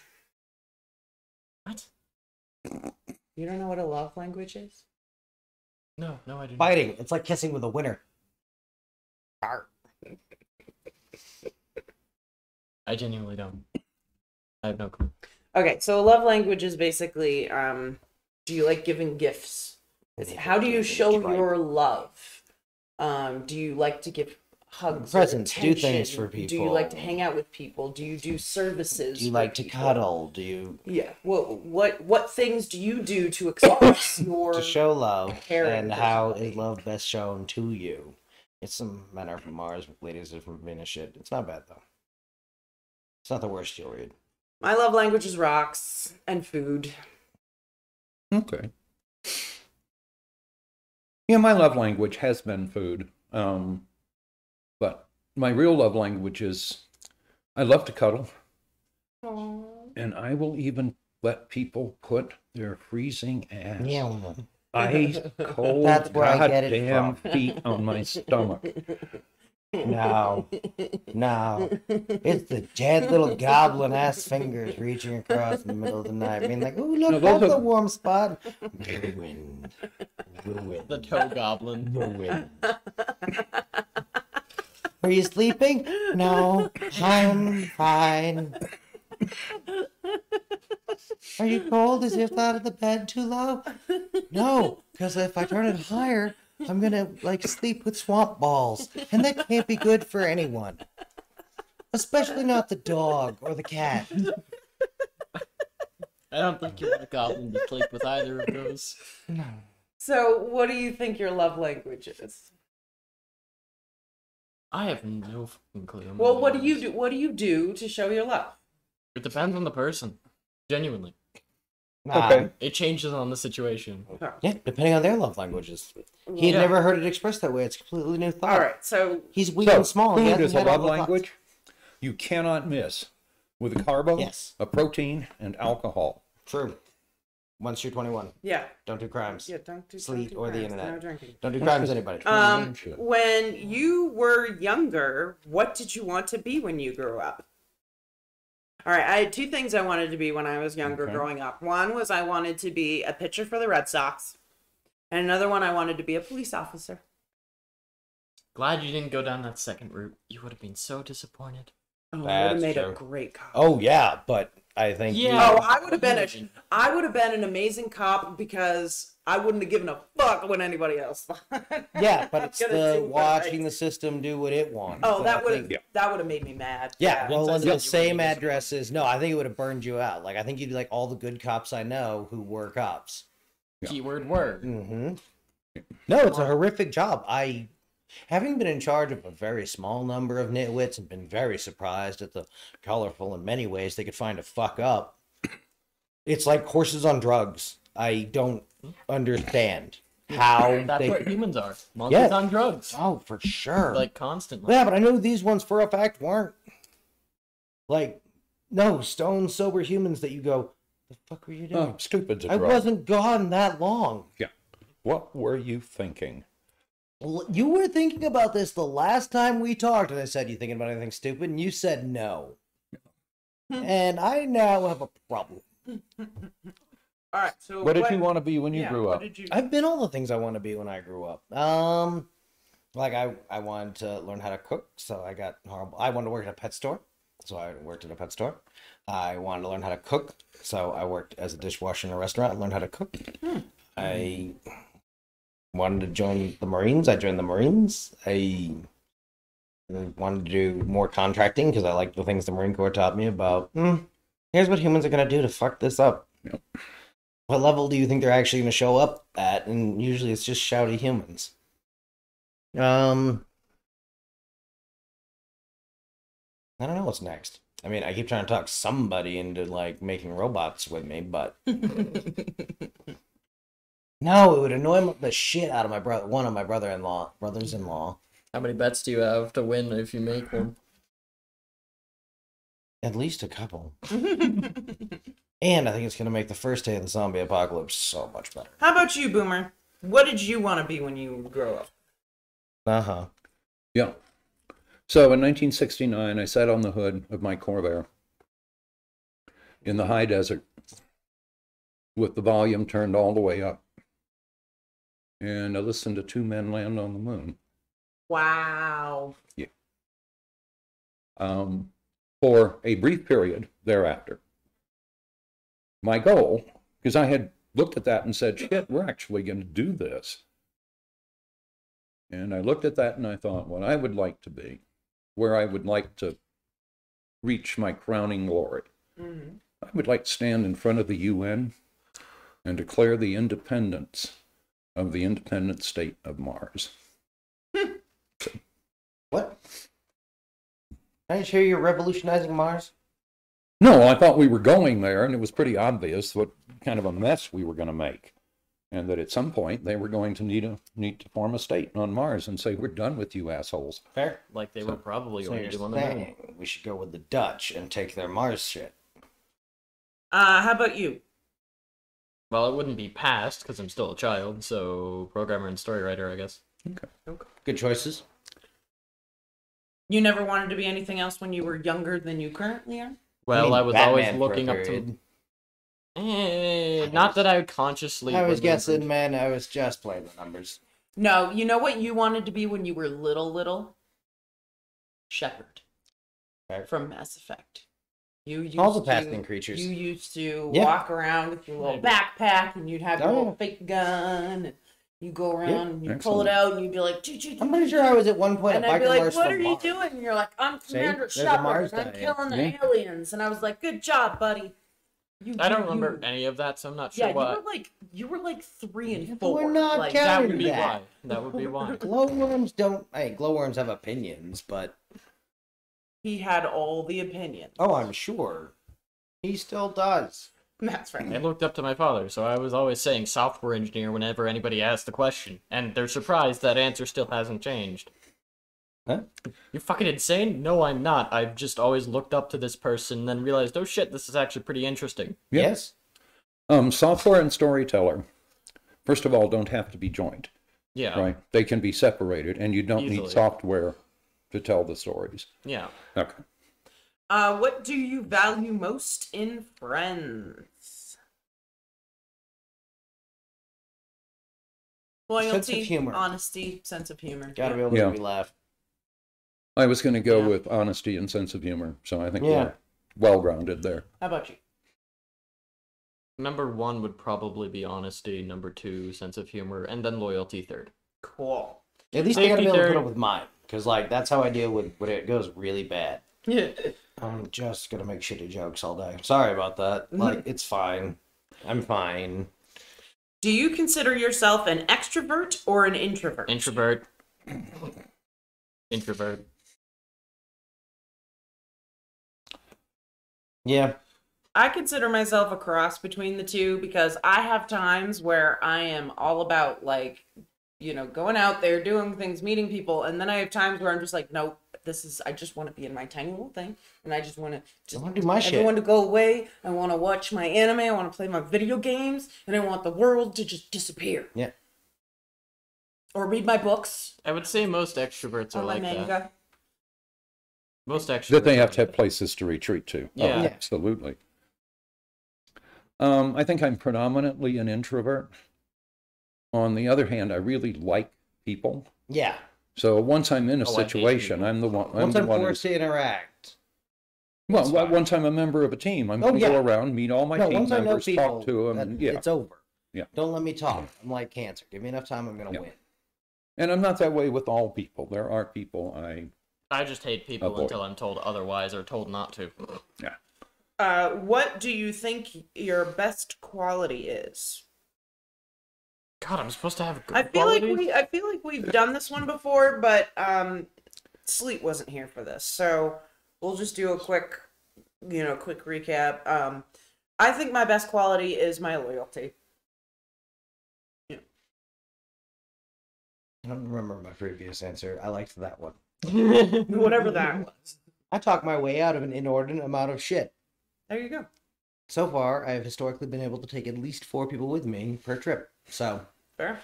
What? You don't know what a love language is? No, I didn't. Fighting. It's like kissing with a winner. Arr. I genuinely don't. I have no clue. Okay, so a love language is basically, do you like giving gifts? How do you show your love? Do you like to give hugs? Presents, or do things attention? for Do you people. like to hang out with people? Do you do services? Do you for like to people? cuddle? Do you... Yeah. What things do you do to express your to show love character and how somebody? is love best shown to you? It's some men are from Mars, ladies are from Venus shit. It's not bad though. It's not the worst you'll read. My love language is rocks and food. Okay. Yeah, my love language has been food. But my real love language is I love to cuddle. Aww. And I will even let people put their freezing ass, Yeah. ice cold, That's where I get it goddamn from. feet on my stomach. No. No. It's the dead little goblin ass fingers reaching across in the middle of the night, being like, ooh, look, No, that's those a are- warm spot. Ruined. Ruined. The toe goblin. Ruined. Are you sleeping? No, I'm fine. Are you cold? Is your side of the bed too low? No, because if I turn it higher, I'm gonna like sleep with swamp balls, and that can't be good for anyone. Especially not the dog or the cat. I don't think you want a goblin to sleep with either of those. No. So, what do you think your love language is? I have no fucking clue. Well, what do you do? What do you do to show your love? It depends on the person. Genuinely. Okay. It changes on the situation. Yeah, depending on their love languages. He had Yeah. never heard it expressed that way. It's a completely new thought. All right. So, He's weak So, and small. He food hasn't is a had all love the thoughts. language you cannot miss with a carbo, Yes. a protein, and alcohol. True. Once you're 21, yeah. don't do crimes. Yeah, don't do Sleet or the crimes, internet. No drinking. Don't do crimes, anybody. Shit. When you were younger, what did you want to be when you grew up? All right, I had two things I wanted to be when I was younger Okay. growing up. One was I wanted to be a pitcher for the Red Sox, and another one I wanted to be a police officer. Glad you didn't go down that second route. You would have been so disappointed. Oh, I would have That's made a true. great cop. Oh yeah, but I think Oh, I would have been an amazing cop because I wouldn't have given a fuck what anybody else thought. yeah, but it's Gonna the do what watching I- the system do what it wants. Oh, And that I would think- have made me mad. Yeah, roll It into says the that you same really addresses. No, I think it would have burned you out. Like I think you'd be like all the good cops I know who were cops. Keyword word. Mm-hmm. No, it's a horrific job. Having been in charge of a very small number of nitwits and been very surprised at the colorful in many ways they could find to fuck up. It's like horses on drugs. I don't understand how That's they... what humans are. Monsters on drugs. Oh, for sure. Like, constantly. Yeah, but I know these ones for a fact weren't. Like, no, stone sober humans that you go, the fuck were you doing? Oh, stupid's a I drug. wasn't gone that long. Yeah. What were you thinking? You were thinking about this the last time we talked, and I said, you thinking about anything stupid? And you said no. And I now have a problem. All right. So What did you want to be when you grew what up? did you? I've been all the things I want to be when I grew up. Like I wanted to learn how to cook, so I got horrible. I wanted to work at a pet store, so I worked at a pet store. I wanted to learn how to cook, so I worked as a dishwasher in a restaurant and learned how to cook. I wanted to join the Marines. I joined the Marines. I wanted to do more contracting because I liked the things the Marine Corps taught me about. Here's what humans are gonna do to fuck this up. Yep. What level do you think they're actually gonna show up at? And usually it's just shouty humans. I don't know what's next. I mean, I keep trying to talk somebody into like making robots with me, but no, it would annoy the shit out of my brother. One of my brothers-in-law. How many bets do you have to win if you make one? At least a couple. And I think it's gonna make the first day of the zombie apocalypse so much better. How about you, Boomer? What did you want to be when you grow up? Uh-huh. Yeah. So in 1969, I sat on the hood of my Corvair in the high desert with the volume turned all the way up. And I listened to two men land on the moon. Wow. Yeah. For a brief period thereafter. My goal, because I had looked at that and said, shit, we're actually going to do this. And I looked at that and I thought, what I would like to be, where I would like to reach my crowning glory. I would like to stand in front of the UN and declare the independence of the independent state of Mars. What? Can I share you're revolutionizing Mars? No, I thought we were going there, and it was pretty obvious what kind of a mess we were going to make. And that at some point they were going to need to form a state on Mars and say, we're done with you assholes. Fair. Like they were probably So going you're to do on the moon. saying we should go with the Dutch and take their Mars shit. How about you? Well, it wouldn't be past because I'm still a child, so programmer and story writer, I guess. Okay. Good choices. You never wanted to be anything else when you were younger than you currently are? Well, I was Batman always for a looking up period. to. Not that I would consciously. I was would guessing, look- man. I was just playing the numbers. No, you know what you wanted to be when you were little? Shepard. Right. From Mass Effect. You used All the to, passing creatures. You used to Yeah. walk around with your little backpack and you'd have your Oh, little yeah. fake gun and you go around Yeah, and you pull it out and you'd be like, I'm pretty sure I was at one point and a I'd be biker like, Mars what for are you Mars. doing? And you're like, I'm See? Commander There's a Shepard Mars and I'm guy. killing the Yeah. aliens. And I was like, good job, buddy. I don't remember any of that, so I'm not sure Yeah, what. you were like 3 and Yeah, but 4. we're not like, counting That would be that. why. That would be why. Glowworms don't. Hey, glowworms have opinions, but he had all the opinions. oh, I'm sure he still does. That's I right. looked up to my father, so I was always saying software engineer whenever anybody asked the question, and they're surprised that answer still hasn't changed. Huh? You're fucking insane? No, I'm not. I've just always looked up to this person and then realized, oh shit, this is actually pretty interesting. Yeah. Yes. Software and storyteller, first of all, don't have to be joined, Yeah. right? They can be separated, and you don't Easily. need software to tell the stories. Yeah. Okay. What do you value most in friends? Loyalty, Sense of humor. honesty, sense of humor. Gotta be able to Yeah. make me laugh. I was going to go Yeah. with honesty and sense of humor, so I think Yeah. we're well-grounded there. How about you? Number 1 would probably be honesty, number 2, sense of humor, and then loyalty third. Cool. At least I gotta be able to Safety put up third. with mine, because like that's how I deal with when it goes really bad. Yeah. I'm just gonna make shitty jokes all day. Sorry about that. Like it's fine. I'm fine. Do you consider yourself an extrovert or an introvert? Introvert. Introvert. Yeah. I consider myself a cross between the two because I have times where I am all about like, going out there, doing things, meeting people, and then I have times where I'm just like, nope, I just want to be in my tiny little thing, and I just want to do my shit. Everyone to go away. I want to watch my anime. I want to play my video games, and I want the world to just disappear. Yeah. Or read my books. I would say most extroverts are Or my like manga. that. Most extroverts. That they have to are have like places to retreat to. Yeah. Oh, Yeah. absolutely. I think I'm predominantly an introvert. On the other hand, I really like people. Yeah. So once I'm in a Oh, I hate situation, people. I'm the one. Once the I'm one forced to interact. well, it's fine. once I'm a member of a team, I'm Oh, going to yeah. go around, meet all my No, team once I know members, people, talk to them. And, yeah. it's over. Yeah. Don't let me talk. I'm like cancer. Give me enough time, I'm going to Yeah. win. And I'm not that way with all people. There are people I just hate people Avoid. until I'm told otherwise or told not to. yeah. What do you think your best quality is? God, I'm supposed to have good I feel qualities? like we've done this one before, but Sleet wasn't here for this, so we'll just do a quick recap. I think my best quality is my loyalty. I don't remember my previous answer. I liked that one. Whatever that was. I talk my way out of an inordinate amount of shit. There you go. So far, I have historically been able to take at least 4 people with me per trip. So, Fair.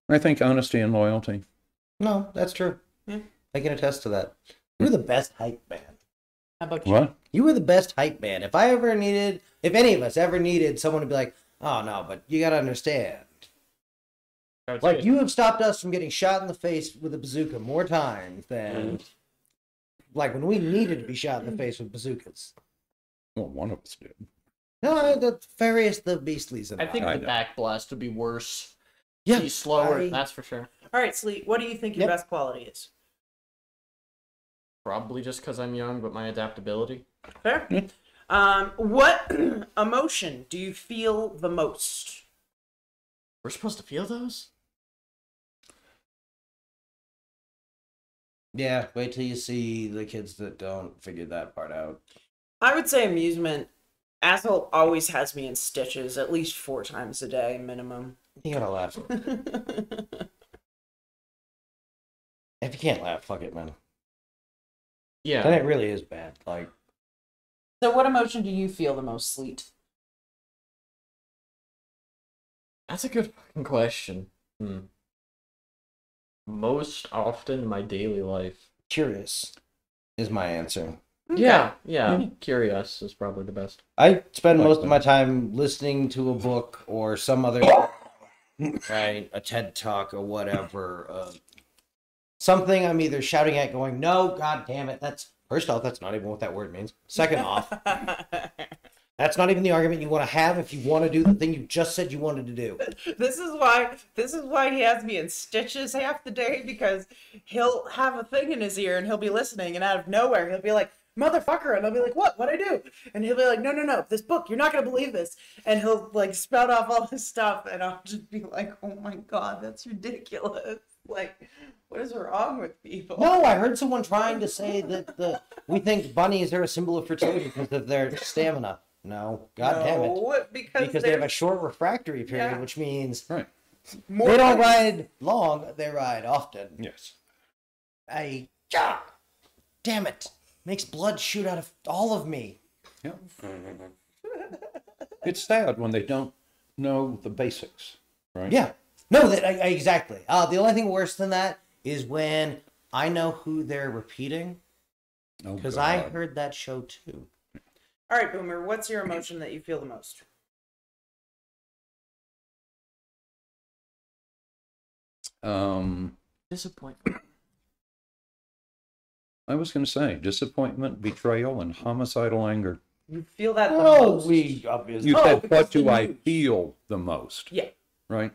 I think honesty and loyalty. no, that's true. Yeah. I can attest to that. You were the best hype man. How about you? What? You were the best hype man. If any of us ever needed someone to be like, oh no, but you gotta understand. I would Like, say- you have stopped us from getting shot in the face with a bazooka more times than, like, when we needed to be shot in the face with bazookas. Well, one of us did. No, the various, the beastlies and I think I the know. back blast would be worse. yeah, Be slower, I- that's for sure. All right, Sleet. What do you think your Yep. best quality is? Probably just because I'm young, but my adaptability. Fair. Yeah. What emotion do you feel the most? We're supposed to feel those? Yeah, wait till you see the kids that don't figure that part out. I would say amusement. Asshole always has me in stitches at least 4 times a day minimum. You gotta laugh. If you can't laugh, fuck it, man. Yeah. Then it really is bad. Like, So what emotion do you feel the most, Sleet? That's a good fucking question. Most often in my daily life. curious is my answer. Yeah. Curious is probably the best. I spend Like most of that. my time listening to a book or some other, right, a TED Talk or whatever. Something I'm either shouting at going, no, god damn it, first off, that's not even what that word means. Second off, that's not even the argument you want to have if you want to do the thing you just said you wanted to do. This is why he has me in stitches half the day, because he'll have a thing in his ear and he'll be listening, and out of nowhere he'll be like, motherfucker, and I'll be like, what'd I do? And he'll be like, no, this book, you're not gonna believe this. And he'll like spout off all this stuff, and I'll just be like, oh my god, that's ridiculous. Like, what is wrong with people? No, I heard someone trying to say that we think bunnies are a symbol of fertility because of their stamina. No, god damn it. No, because Because they have a there's short refractory period, Yeah. which means Right. more they don't ride long, they ride often. Yes. Damn it. Makes blood shoot out of all of me. Yeah. It's sad when they don't know the basics, right? Yeah. No, exactly. The only thing worse than that is when I know who they're repeating, Oh, because I God. heard that show too. All right, Boomer, what's your emotion that you feel the most? Disappointment. I was going to say disappointment, betrayal, and homicidal anger. You feel that the Oh, most? we obviously. You Oh, said, because what do the I news. feel the most? Yeah. Right?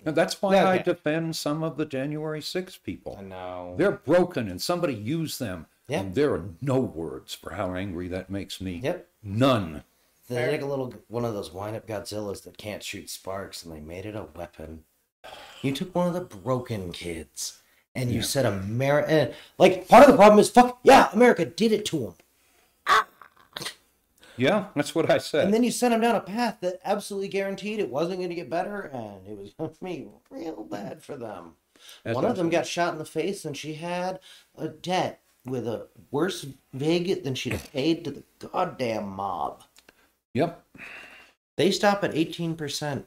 And that's why I Okay. defend some of the January 6 I people. know. They're broken and somebody used them. Yeah. And there are no words for how angry that makes me. Yep. None. They're like a little one of those wind-up Godzillas that can't shoot sparks, and they made it a weapon. You took one of the broken kids And you said America, like, part of the problem is, fuck, yeah, America did it to them. Yeah, that's what I said. And then you sent them down a path that absolutely guaranteed it wasn't going to get better, and it was going to be real bad for them. One of them got shot in the face, and she had a debt with a worse VIG than she'd have paid to the goddamn mob. Yep. They stop at 18%.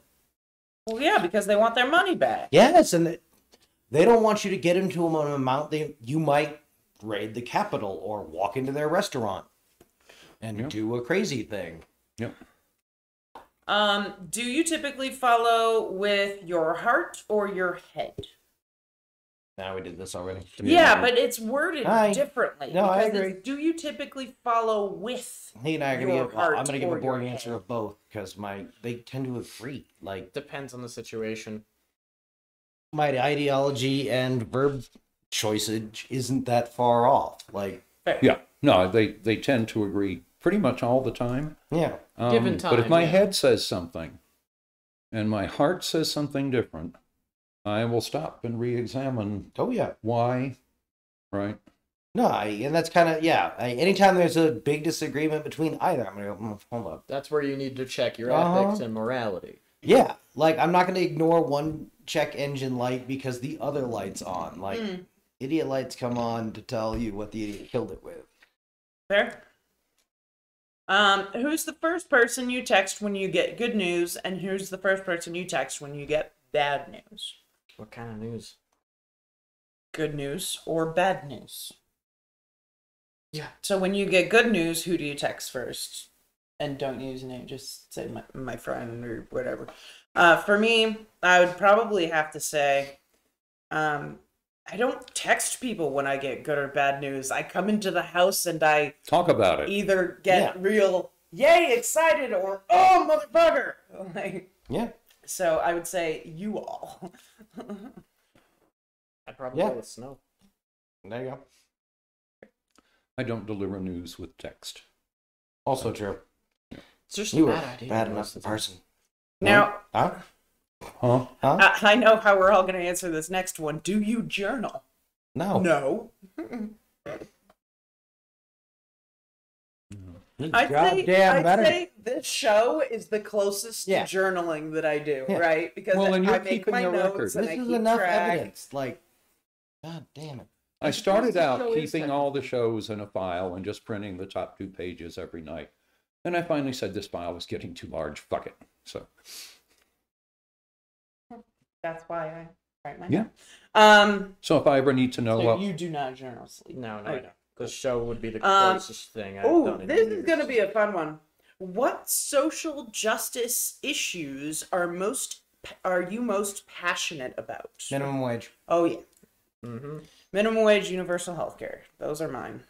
Well, yeah, because they want their money back. Yes, and they don't want you to get into an amount you might raid the Capitol or walk into their restaurant and do a crazy thing. Yep. Do you typically follow with your heart or your head? Now we did this already. Yeah, but it's worded differently. No, I agree. Do you typically follow with He and I are your gonna give. heart I'm gonna give a or your boring answer head? of both because they tend to agree. Like Depends on the situation. my ideology and verb choiceage isn't that far off. Like Yeah. No, they tend to agree pretty much all the time. yeah, Given time, But if my yeah. head says something and my heart says something different, I will stop and re-examine oh yeah. why, right? No, and that's kind of anytime there's a big disagreement between either, I'm gonna go. Hold up. That's where you need to check your ethics and morality. Yeah, like I'm not gonna ignore one check engine light because the other light's on. Like idiot lights come on to tell you what the idiot killed it with. Fair. Who's the first person you text when you get good news, and who's the first person you text when you get bad news? What kind of news? Good news or bad news? Yeah. So when you get good news, who do you text first? And don't use a name, just say my friend or whatever. For me, I would probably have to say, I don't text people when I get good or bad news. I come into the house and I Talk about it. either get real yay excited or oh motherfucker. Like, Yeah. so I would say you all. I'd probably go with snow. There you go. I don't deliver news with text. Also true. It's just You a were bad idea. bad most enough of the time. person. Now, Huh? Huh? I know how we're all going to answer this next one. Do you journal? No. No. I'd Goddamn say this show is the closest to journaling that I do, right? Because and you're I make keeping my a record. notes This and I is keep enough track. evidence. Like, god damn it. I started out show is keeping all the shows in a file and just printing the top 2 pages every night. And I finally said this file was getting too large. Fuck it. So That's why I write my Yeah. notes. so if I ever need to know So what you do not journal, Sleep. No, I Okay. don't. The show would be the closest thing I've Oh, done in this is years. going to be a fun one. What social justice issues are you most passionate about? Minimum wage. Oh yeah, Mm-hmm. minimum wage, universal health care. Those are mine.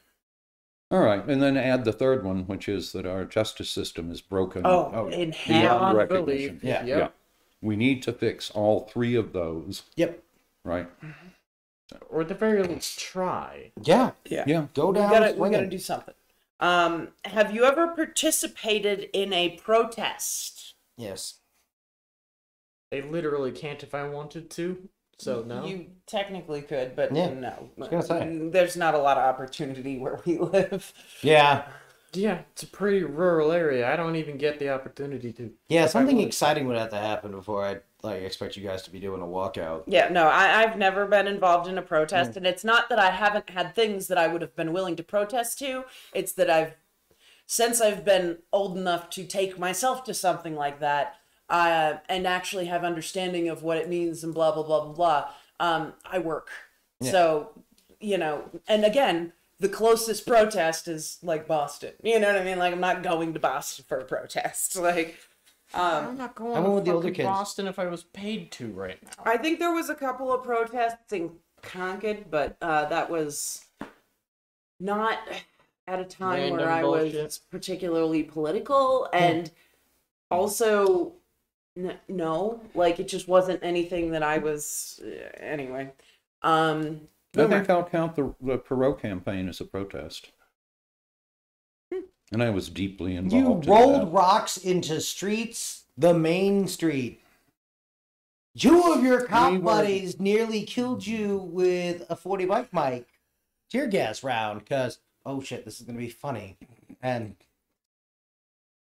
All right, and then add the third one, which is that our justice system is broken. In half. beyond Beyond recognition. belief. Yeah. Yep. Yeah. We need to fix all 3 of those, Yep. right? Or at the very least, try. Yeah. Yeah. Go We down. gotta swinging. do something. Have you ever participated in a protest? Yes. They literally can't if I wanted to. So no. You technically could, but Yeah, no. was gonna say. There's not a lot of opportunity where we live. Yeah. Yeah, it's a pretty rural area. I don't even get the opportunity to. Yeah, If I something would. exciting would have to happen before I expect you guys to be doing a walkout. Yeah, no, I've never been involved in a protest, and it's not that I haven't had things that I would have been willing to protest to. It's that since I've been old enough to take myself to something like that, and actually have understanding of what it means and blah, blah, blah, blah, blah, I work. Yeah. So, and again, the closest protest is like Boston. You know what I mean? Like, I'm not going to Boston for a protest. Like, I'm not going I went with to the older fucking kids. Boston if I was paid to right now. I think there was a couple of protests in Concord, but that was not at a time where Random I was bullshit. particularly political, and also no, like it just wasn't anything that I was anyway. I think I'll count the Perot campaign as a protest. And I was deeply You involved in rolled that. rocks into streets, the main street. Two of your cop We were- buddies nearly killed you with a 40 mic tear gas round because, oh shit, this is going to be funny. And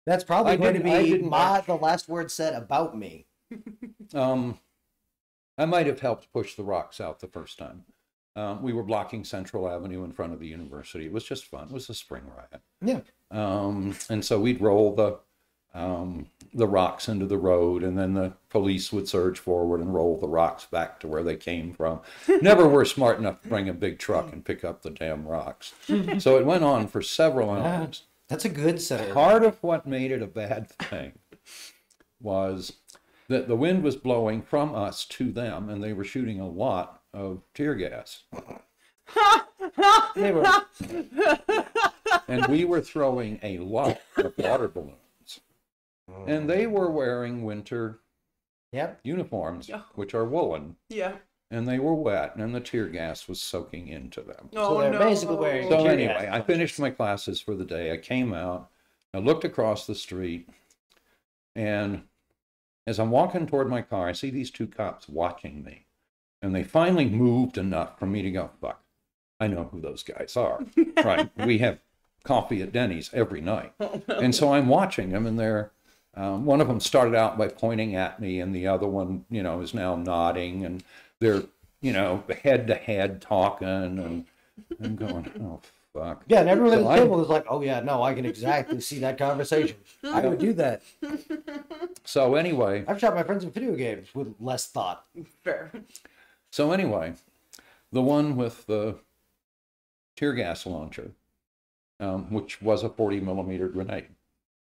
that's probably I going to didn't be the last word said about me. I might have helped push the rocks out the first time. We were blocking Central Avenue in front of the university. It was just fun. It was a spring riot. Yeah. And so we'd roll the rocks into the road, and then the police would surge forward and roll the rocks back to where they came from. Never were smart enough to bring a big truck and pick up the damn rocks. So it went on for several hours. That's a good set. Part of what made it a bad thing was that the wind was blowing from us to them, and they were shooting a lot of tear gas. They were, And we were throwing a lot of water balloons. And they were wearing winter yep. uniforms, Yeah. which are woolen, Yeah. and they were wet, and the tear gas was soaking into them. Oh, they're no. basically wearing So tear anyway, gas. I finished my classes for the day. I came out, I looked across the street, and as I'm walking toward my car, I see these two cops watching me. And they finally moved enough for me to go, fuck, I know who those guys are. Right? We have coffee at Denny's every night. And so I'm watching them, and they're, one of them started out by pointing at me, and the other one, is now nodding, and they're, head to head talking, and I'm going, oh, fuck. Yeah, and everyone So at the table was like, oh yeah, no, I can exactly see that conversation. I would do that. So anyway, I've shot my friends in video games with less thought. Fair. the one with the tear gas launcher, which was a 40 millimeter grenade,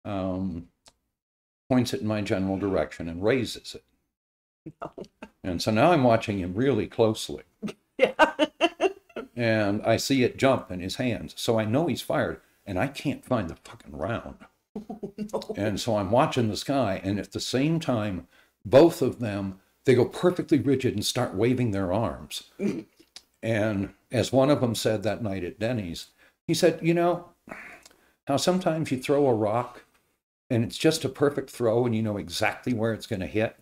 points it in my general direction and raises it. No. And so now I'm watching him really closely. Yeah. And I see it jump in his hands. So I know he's fired, and I can't find the fucking round. No. And so I'm watching the sky, and at the same time, both of them, they go perfectly rigid and start waving their arms. And as one of them said that night at Denny's, he said, how sometimes you throw a rock and it's just a perfect throw and you know exactly where it's going to hit.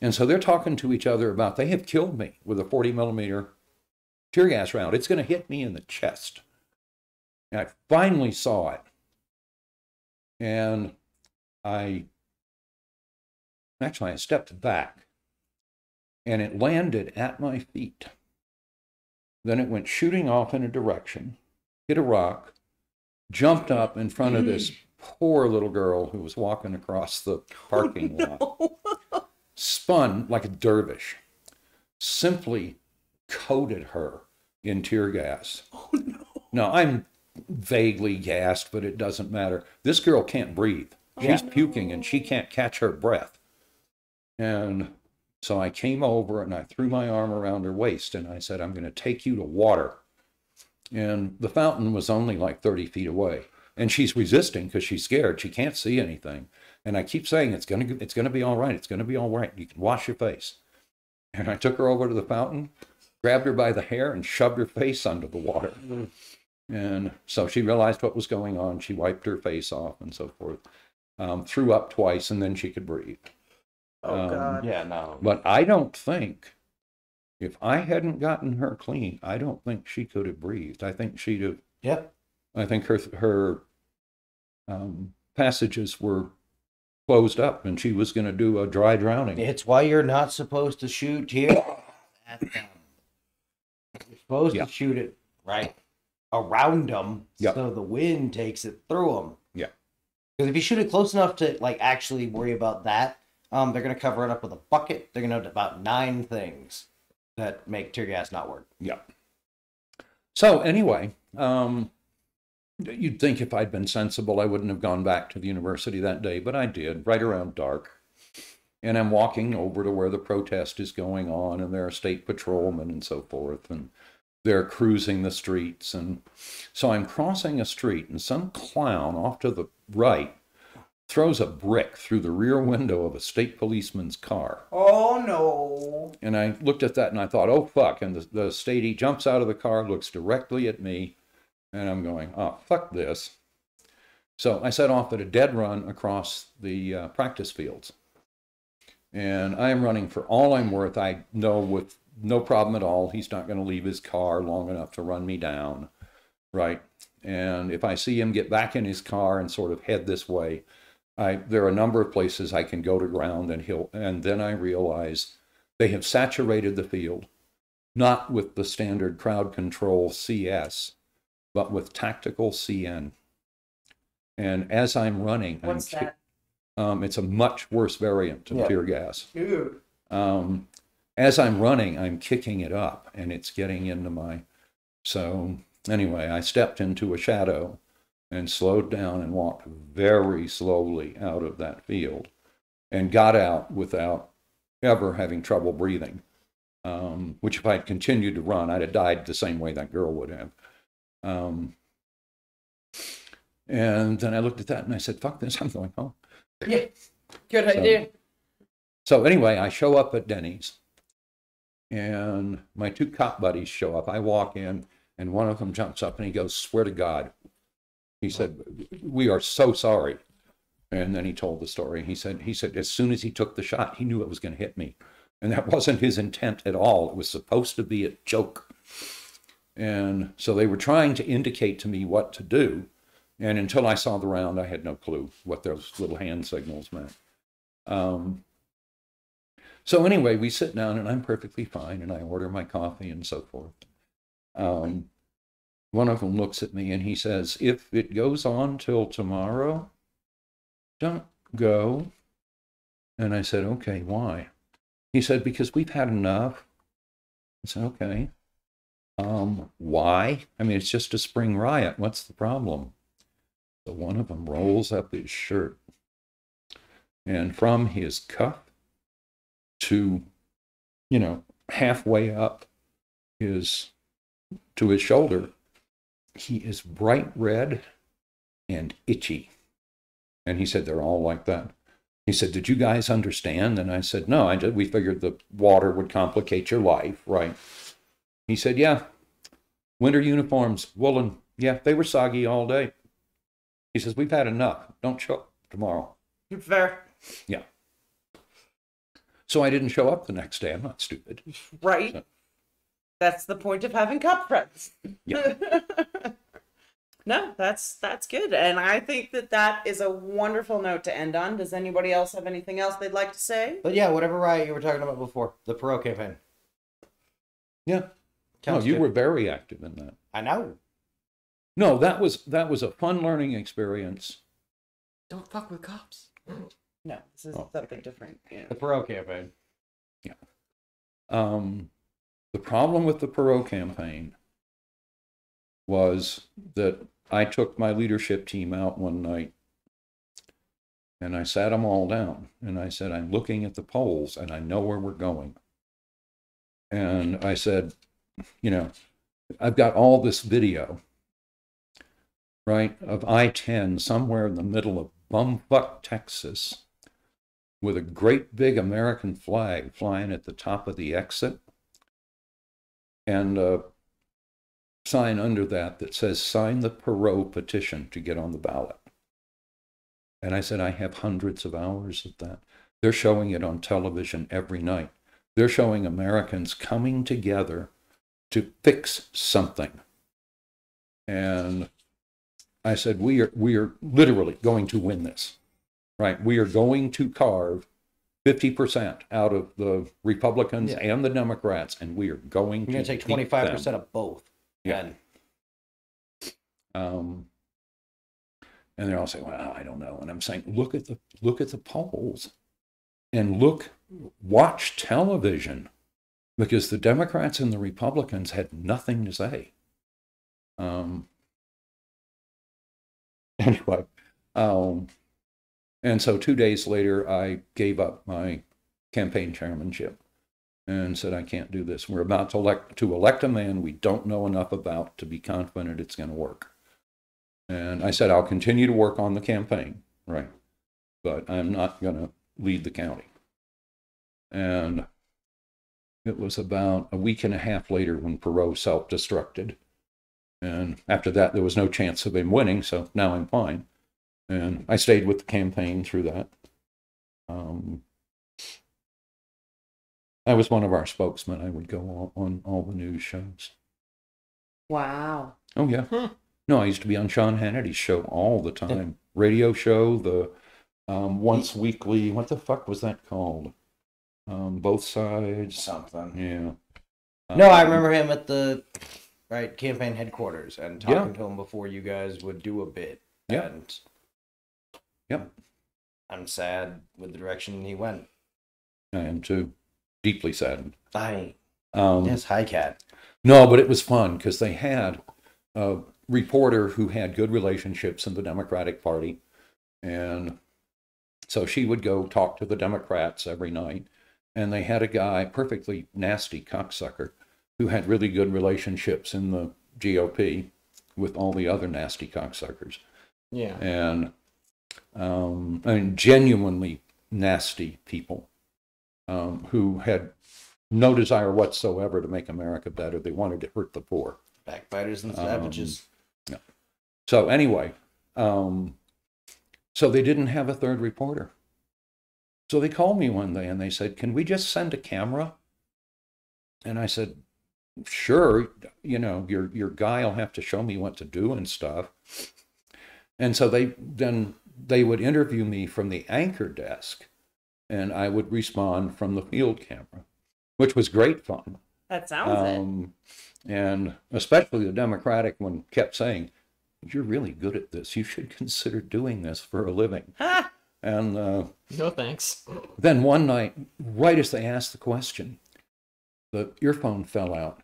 And so they're talking to each other about, they have killed me with a 40 millimeter tear gas round. It's going to hit me in the chest. And I finally saw it. And I stepped back, and it landed at my feet. Then it went shooting off in a direction, hit a rock, jumped up in front of this poor little girl who was walking across the parking lot, spun like a dervish, simply coated her in tear gas. Oh, no. Now, I'm vaguely gassed, but it doesn't matter. This girl can't breathe. She's puking, and she can't catch her breath. And so I came over, and I threw my arm around her waist, and I said, I'm going to take you to water. And the fountain was only like 30 feet away. And she's resisting because she's scared. She can't see anything. And I keep saying, it's going to be all right. It's going to be all right. You can wash your face. And I took her over to the fountain, grabbed her by the hair, and shoved her face under the water. And so she realized what was going on. She wiped her face off and so forth. Threw up twice, and then she could breathe. Oh, God. Yeah, no. But I don't think, if I hadn't gotten her clean, I don't think she could have breathed. I think she'd have. Yep. I think her passages were closed up, and she was going to do a dry drowning. It's why you're not supposed to shoot here at them. You're supposed to shoot it right around them, so the wind takes it through them. Yeah. Because if you shoot it close enough to actually worry about that, they're going to cover it up with a bucket. They're going to know about 9 things that make tear gas not work. Yeah. So anyway, you'd think if I'd been sensible, I wouldn't have gone back to the university that day, but I did, right around dark. And I'm walking over to where the protest is going on, and there are state patrolmen and so forth, and they're cruising the streets. And so I'm crossing a street, and some clown off to the right throws a brick through the rear window of a state policeman's car. Oh, no. And I looked at that, and I thought, oh, fuck. And the statey jumps out of the car, looks directly at me, and I'm going, oh, fuck this. So I set off at a dead run across the practice fields. And I am running for all I'm worth. I know with no problem at all, he's not going to leave his car long enough to run me down, right? And if I see him get back in his car and sort of head this way, there are a number of places I can go to ground, and then I realize they have saturated the field, not with the standard crowd control CS, but with tactical CN. And as I'm running, What's that? It's a much worse variant of tear gas. Ooh. As I'm running, I'm kicking it up, and it's getting into my... So anyway, I stepped into a shadow and slowed down and walked very slowly out of that field and got out without ever having trouble breathing, which if I'd continued to run, I'd have died the same way that girl would have. And then I looked at that and I said, fuck this, I'm going home. Yeah, good idea. So anyway, I show up at Denny's, and my two cop buddies show up. I walk in, and one of them jumps up and he goes, swear to God. He said, we are so sorry. And then he told the story. He said, as soon as he took the shot, he knew it was going to hit me. And that wasn't his intent at all. It was supposed to be a joke. And so they were trying to indicate to me what to do. And until I saw the round, I had no clue what those little hand signals meant. So anyway, we sit down and I'm perfectly fine, and I order my coffee and so forth. One of them looks at me and he says, if it goes on till tomorrow, don't go. And I said, okay, why? He said, because we've had enough. I said, okay. Why? I mean, it's just a spring riot. What's the problem? So one of them rolls up his shirt, and from his cuff to, halfway up to his shoulder, he is bright red and itchy. And he said, they're all like that. He said, did you guys understand? And I said, no, we figured the water would complicate your life, right? He said, yeah, winter uniforms, woolen. Yeah, they were soggy all day. He says, we've had enough. Don't show up tomorrow. Fair. Yeah. So I didn't show up the next day. I'm not stupid. Right. So. That's the point of having cop friends. Yeah. No, that's good. And I think that is a wonderful note to end on. Does anybody else have anything else they'd like to say? But yeah, whatever riot you were talking about before, the Perot campaign. Yeah. No, you were very active in that. I know. No, that was a fun learning experience. Don't fuck with cops. No, this is something different. Yeah. The Perot campaign. Yeah. The problem with the Perot campaign was that I took my leadership team out one night and I sat them all down and I said, I'm looking at the polls and I know where we're going. And I said, I've got all this video, right, of I-10 somewhere in the middle of bumfuck Texas with a great big American flag flying at the top of the exit and a sign under that says, sign the Perot petition to get on the ballot. And I said, I have hundreds of hours of that. They're showing it on television every night. They're showing Americans coming together to fix something. And I said, we are literally going to win this, right? We are going to carve 50% out of the Republicans and the Democrats, and we are going to take 25% of both. Yeah. And they're all saying, well, I don't know. And I'm saying, look at the polls and watch television, because the Democrats and the Republicans had nothing to say. Anyway, and so 2 days later, I gave up my campaign chairmanship and said, I can't do this. We're about to elect a man we don't know enough about to be confident it's going to work. And I said, I'll continue to work on the campaign, right? But I'm not going to lead the county. And it was about a week and a half later when Perot self-destructed. And after that, there was no chance of him winning, so now I'm fine. And I stayed with the campaign through that. I was one of our spokesmen. I would go on all the news shows. Wow. Oh, yeah. No, I used to be on Sean Hannity's show all the time. Radio show, the once weekly, what the fuck was that called? Both Sides. Something. Yeah. No, I remember him at the campaign headquarters and talking Yeah. to him before you guys would do a bit. Yeah. And Yep. I'm sad with the direction he went. I am too. Deeply saddened. Yes, hi, Cat. No, but it was fun because they had a reporter who had good relationships in the Democratic Party. And so she would go talk to the Democrats every night. And they had a guy, perfectly nasty cocksucker, who had really good relationships in the GOP with all the other nasty cocksuckers. Yeah. And I mean, genuinely nasty people who had no desire whatsoever to make America better. They wanted to hurt the poor. Backbiters and savages. Yeah. So anyway, so they didn't have a third reporter. So they called me one day and they said, "Can we just send a camera?" And I said, "Sure, you know, your guy will have to show me what to do and stuff." And so they would interview me from the anchor desk, and I would respond from the field camera, which was great fun. That sounds it. And especially the Democratic one kept saying, "You're really good at this. You should consider doing this for a living." Ha! And No thanks. then one night, right as they asked the question, the earphone fell out.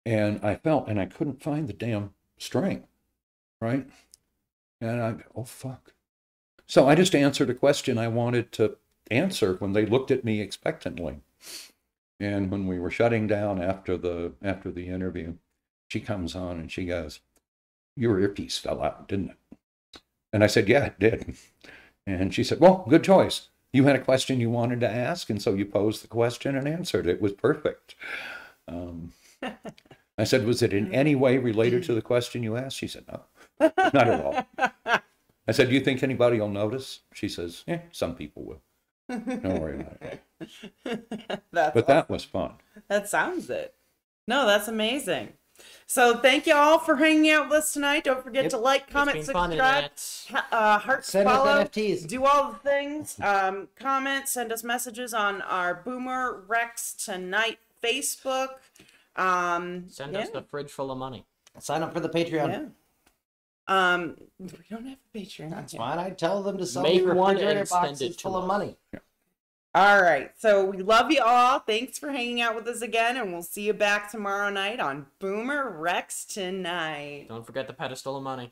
And I couldn't find the damn string, right? And oh, fuck. So I just answered a question I wanted to answer when they looked at me expectantly. And when we were shutting down after the interview, she comes on and she goes, "Your earpiece fell out, didn't it?" And I said, "Yeah, it did." And she said, "Well, good choice. You had a question you wanted to ask, and so you posed the question and answered it. It was perfect." I said, "Was it in any way related to the question you asked?" She said, "No, not at all." I said, "Do you think anybody will notice?" She says, "Yeah, some people will. Don't worry about it." But that was fun. That sounds it. No, that's amazing. So thank you all for hanging out with us tonight. Don't forget to like, comment, It's been fun, subscribe, Annette. hearts, Send us follow, NFTs. do all the things. Comment, send us messages on our BoomerRexTonight Facebook. Send us the fridge full of money. Sign up for the Patreon. Yeah. We don't have a Patreon. That's yet. fine. I tell them to sell Make me one refrigerator and send boxes it to full of us. money. All right. So we love you all. Thanks for hanging out with us again, and we'll see you back tomorrow night on BoomerRexTonight. Don't forget the pedestal of money.